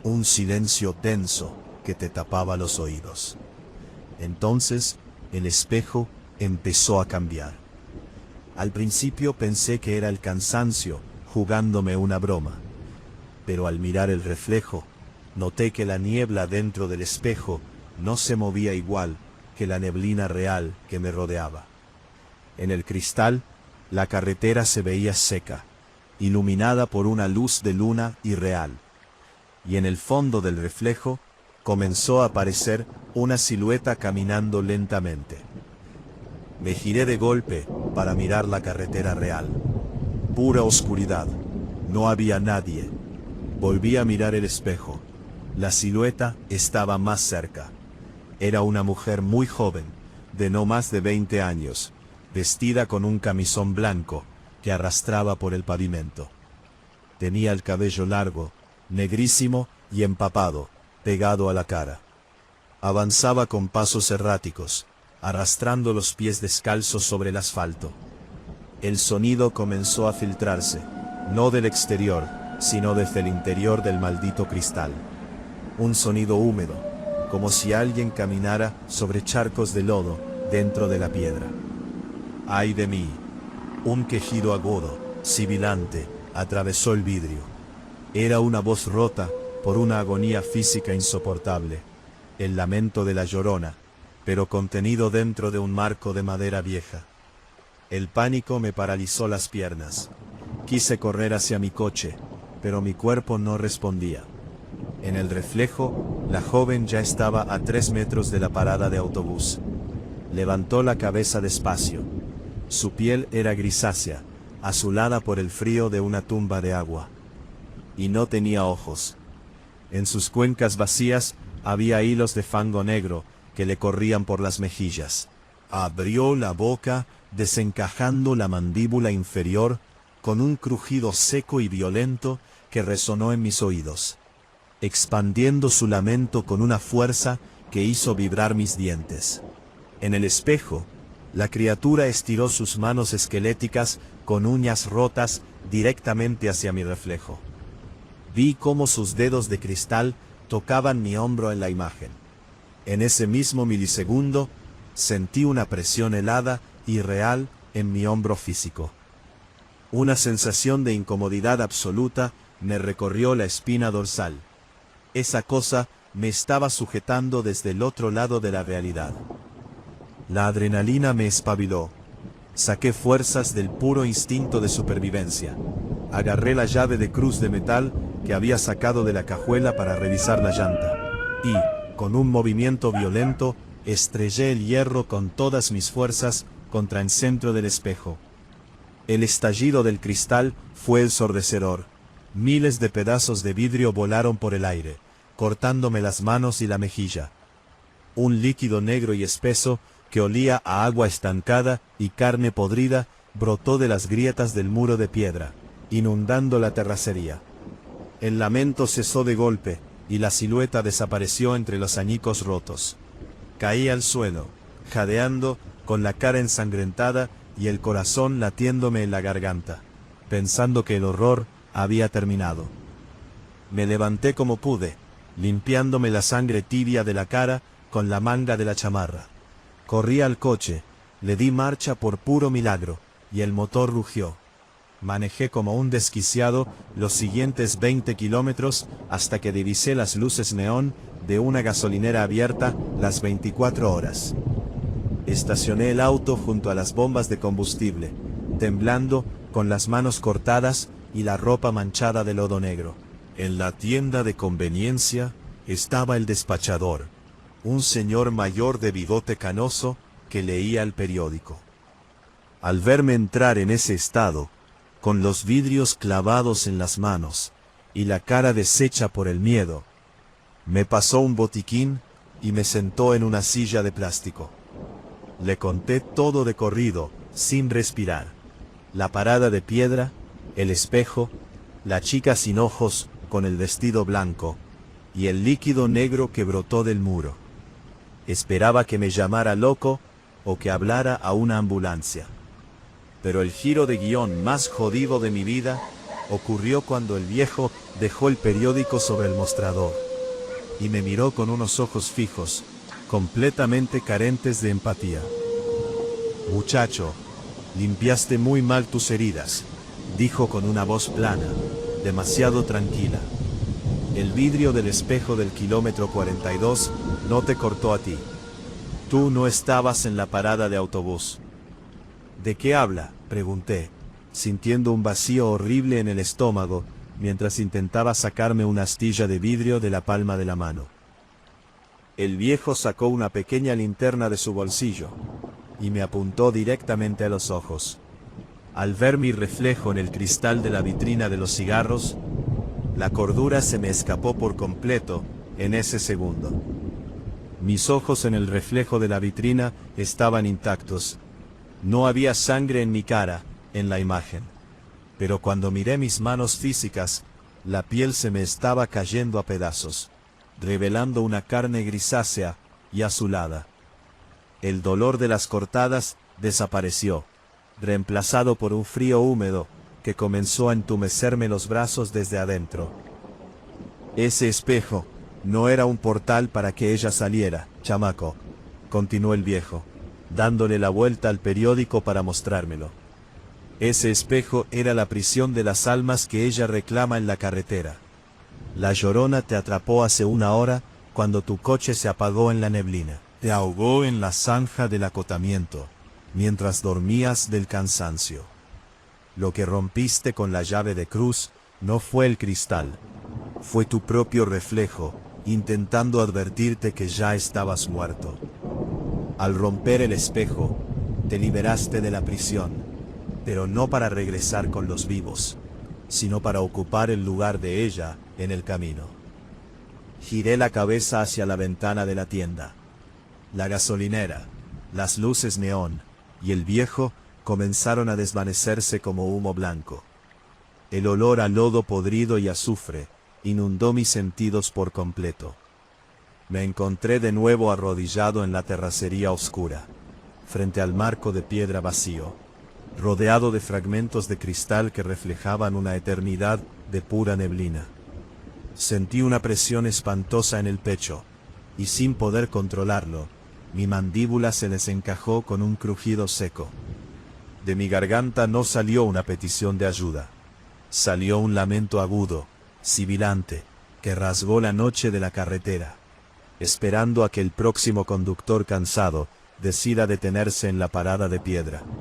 Un silencio denso que te tapaba los oídos. Entonces, el espejo empezó a cambiar. Al principio pensé que era el cansancio jugándome una broma, pero al mirar el reflejo, noté que la niebla dentro del espejo no se movía igual que la neblina real que me rodeaba. En el cristal, la carretera se veía seca, iluminada por una luz de luna irreal, y en el fondo del reflejo comenzó a aparecer una silueta caminando lentamente. Me giré de golpe para mirar la carretera real. Pura oscuridad. No había nadie. Volví a mirar el espejo. La silueta estaba más cerca. Era una mujer muy joven, de no más de 20 años, vestida con un camisón blanco que arrastraba por el pavimento. Tenía el cabello largo, negrísimo y empapado, pegado a la cara. Avanzaba con pasos erráticos, arrastrando los pies descalzos sobre el asfalto. El sonido comenzó a filtrarse, no del exterior, sino desde el interior del maldito cristal. Un sonido húmedo, como si alguien caminara sobre charcos de lodo dentro de la piedra. ¡Ay de mí! Un quejido agudo, sibilante, atravesó el vidrio. Era una voz rota por una agonía física insoportable, el lamento de la llorona, pero contenido dentro de un marco de madera vieja. El pánico me paralizó las piernas. Quise correr hacia mi coche, pero mi cuerpo no respondía. En el reflejo, la joven ya estaba a 3 metros de la parada de autobús. Levantó la cabeza despacio. Su piel era grisácea, azulada por el frío de una tumba de agua. Y no tenía ojos. En sus cuencas vacías había hilos de fango negro que le corrían por las mejillas. Abrió la boca, desencajando la mandíbula inferior, con un crujido seco y violento que resonó en mis oídos, expandiendo su lamento con una fuerza que hizo vibrar mis dientes. En el espejo, la criatura estiró sus manos esqueléticas con uñas rotas directamente hacia mi reflejo. Vi cómo sus dedos de cristal tocaban mi hombro en la imagen. En ese mismo milisegundo, sentí una presión helada y real en mi hombro físico. Una sensación de incomodidad absoluta me recorrió la espina dorsal. Esa cosa me estaba sujetando desde el otro lado de la realidad. La adrenalina me espabiló. Saqué fuerzas del puro instinto de supervivencia. Agarré la llave de cruz de metal que había sacado de la cajuela para revisar la llanta. Y, con un movimiento violento, estrellé el hierro con todas mis fuerzas contra el centro del espejo. El estallido del cristal fue ensordecedor. Miles de pedazos de vidrio volaron por el aire, cortándome las manos y la mejilla. Un líquido negro y espeso, que olía a agua estancada y carne podrida, brotó de las grietas del muro de piedra, inundando la terracería. El lamento cesó de golpe, y la silueta desapareció entre los añicos rotos. Caí al suelo, jadeando, con la cara ensangrentada y el corazón latiéndome en la garganta, pensando que el horror había terminado. Me levanté como pude, limpiándome la sangre tibia de la cara con la manga de la chamarra. Corrí al coche, le di marcha por puro milagro, y el motor rugió. Manejé como un desquiciado los siguientes 20 kilómetros hasta que divisé las luces neón de una gasolinera abierta las 24 horas. Estacioné el auto junto a las bombas de combustible, temblando, con las manos cortadas y la ropa manchada de lodo negro. En la tienda de conveniencia estaba el despachador, un señor mayor de bigote canoso que leía el periódico. Al verme entrar en ese estado, con los vidrios clavados en las manos y la cara deshecha por el miedo, me pasó un botiquín y me sentó en una silla de plástico. Le conté todo de corrido, sin respirar. La parada de piedra, el espejo, la chica sin ojos con el vestido blanco y el líquido negro que brotó del muro. Esperaba que me llamara loco o que hablara a una ambulancia. Pero el giro de guión más jodido de mi vida ocurrió cuando el viejo dejó el periódico sobre el mostrador y me miró con unos ojos fijos, completamente carentes de empatía. «Muchacho, limpiaste muy mal tus heridas», dijo con una voz plana, demasiado tranquila. «El vidrio del espejo del kilómetro 42 no te cortó a ti. Tú no estabas en la parada de autobús». «¿De qué habla?», pregunté, sintiendo un vacío horrible en el estómago, mientras intentaba sacarme una astilla de vidrio de la palma de la mano. El viejo sacó una pequeña linterna de su bolsillo y me apuntó directamente a los ojos. Al ver mi reflejo en el cristal de la vitrina de los cigarros, la cordura se me escapó por completo en ese segundo. Mis ojos en el reflejo de la vitrina estaban intactos. No había sangre en mi cara, en la imagen. Pero cuando miré mis manos físicas, la piel se me estaba cayendo a pedazos, revelando una carne grisácea y azulada. El dolor de las cortadas desapareció, reemplazado por un frío húmedo que comenzó a entumecerme los brazos desde adentro. Ese espejo, No era un portal para que ella saliera, chamaco, continuó el viejo, dándole la vuelta al periódico para mostrármelo. Ese espejo era la prisión de las almas que ella reclama en la carretera. La Llorona te atrapó hace 1 hora, cuando tu coche se apagó en la neblina. Te ahogó en la zanja del acotamiento, mientras dormías del cansancio. Lo que rompiste con la llave de cruz no fue el cristal, fue tu propio reflejo, intentando advertirte que ya estabas muerto. Al romper el espejo, te liberaste de la prisión, pero no para regresar con los vivos, sino para ocupar el lugar de ella en el camino. Giré la cabeza hacia la ventana de la tienda. La gasolinera, las luces neón y el viejo comenzaron a desvanecerse como humo blanco. El olor a lodo podrido y azufre inundó mis sentidos por completo. Me encontré de nuevo arrodillado en la terracería oscura, frente al marco de piedra vacío, rodeado de fragmentos de cristal que reflejaban una eternidad de pura neblina. Sentí una presión espantosa en el pecho, y sin poder controlarlo, mi mandíbula se desencajó con un crujido seco. De mi garganta no salió una petición de ayuda. Salió un lamento agudo, sibilante, que rasgó la noche de la carretera, esperando a que el próximo conductor cansado decida detenerse en la parada de piedra.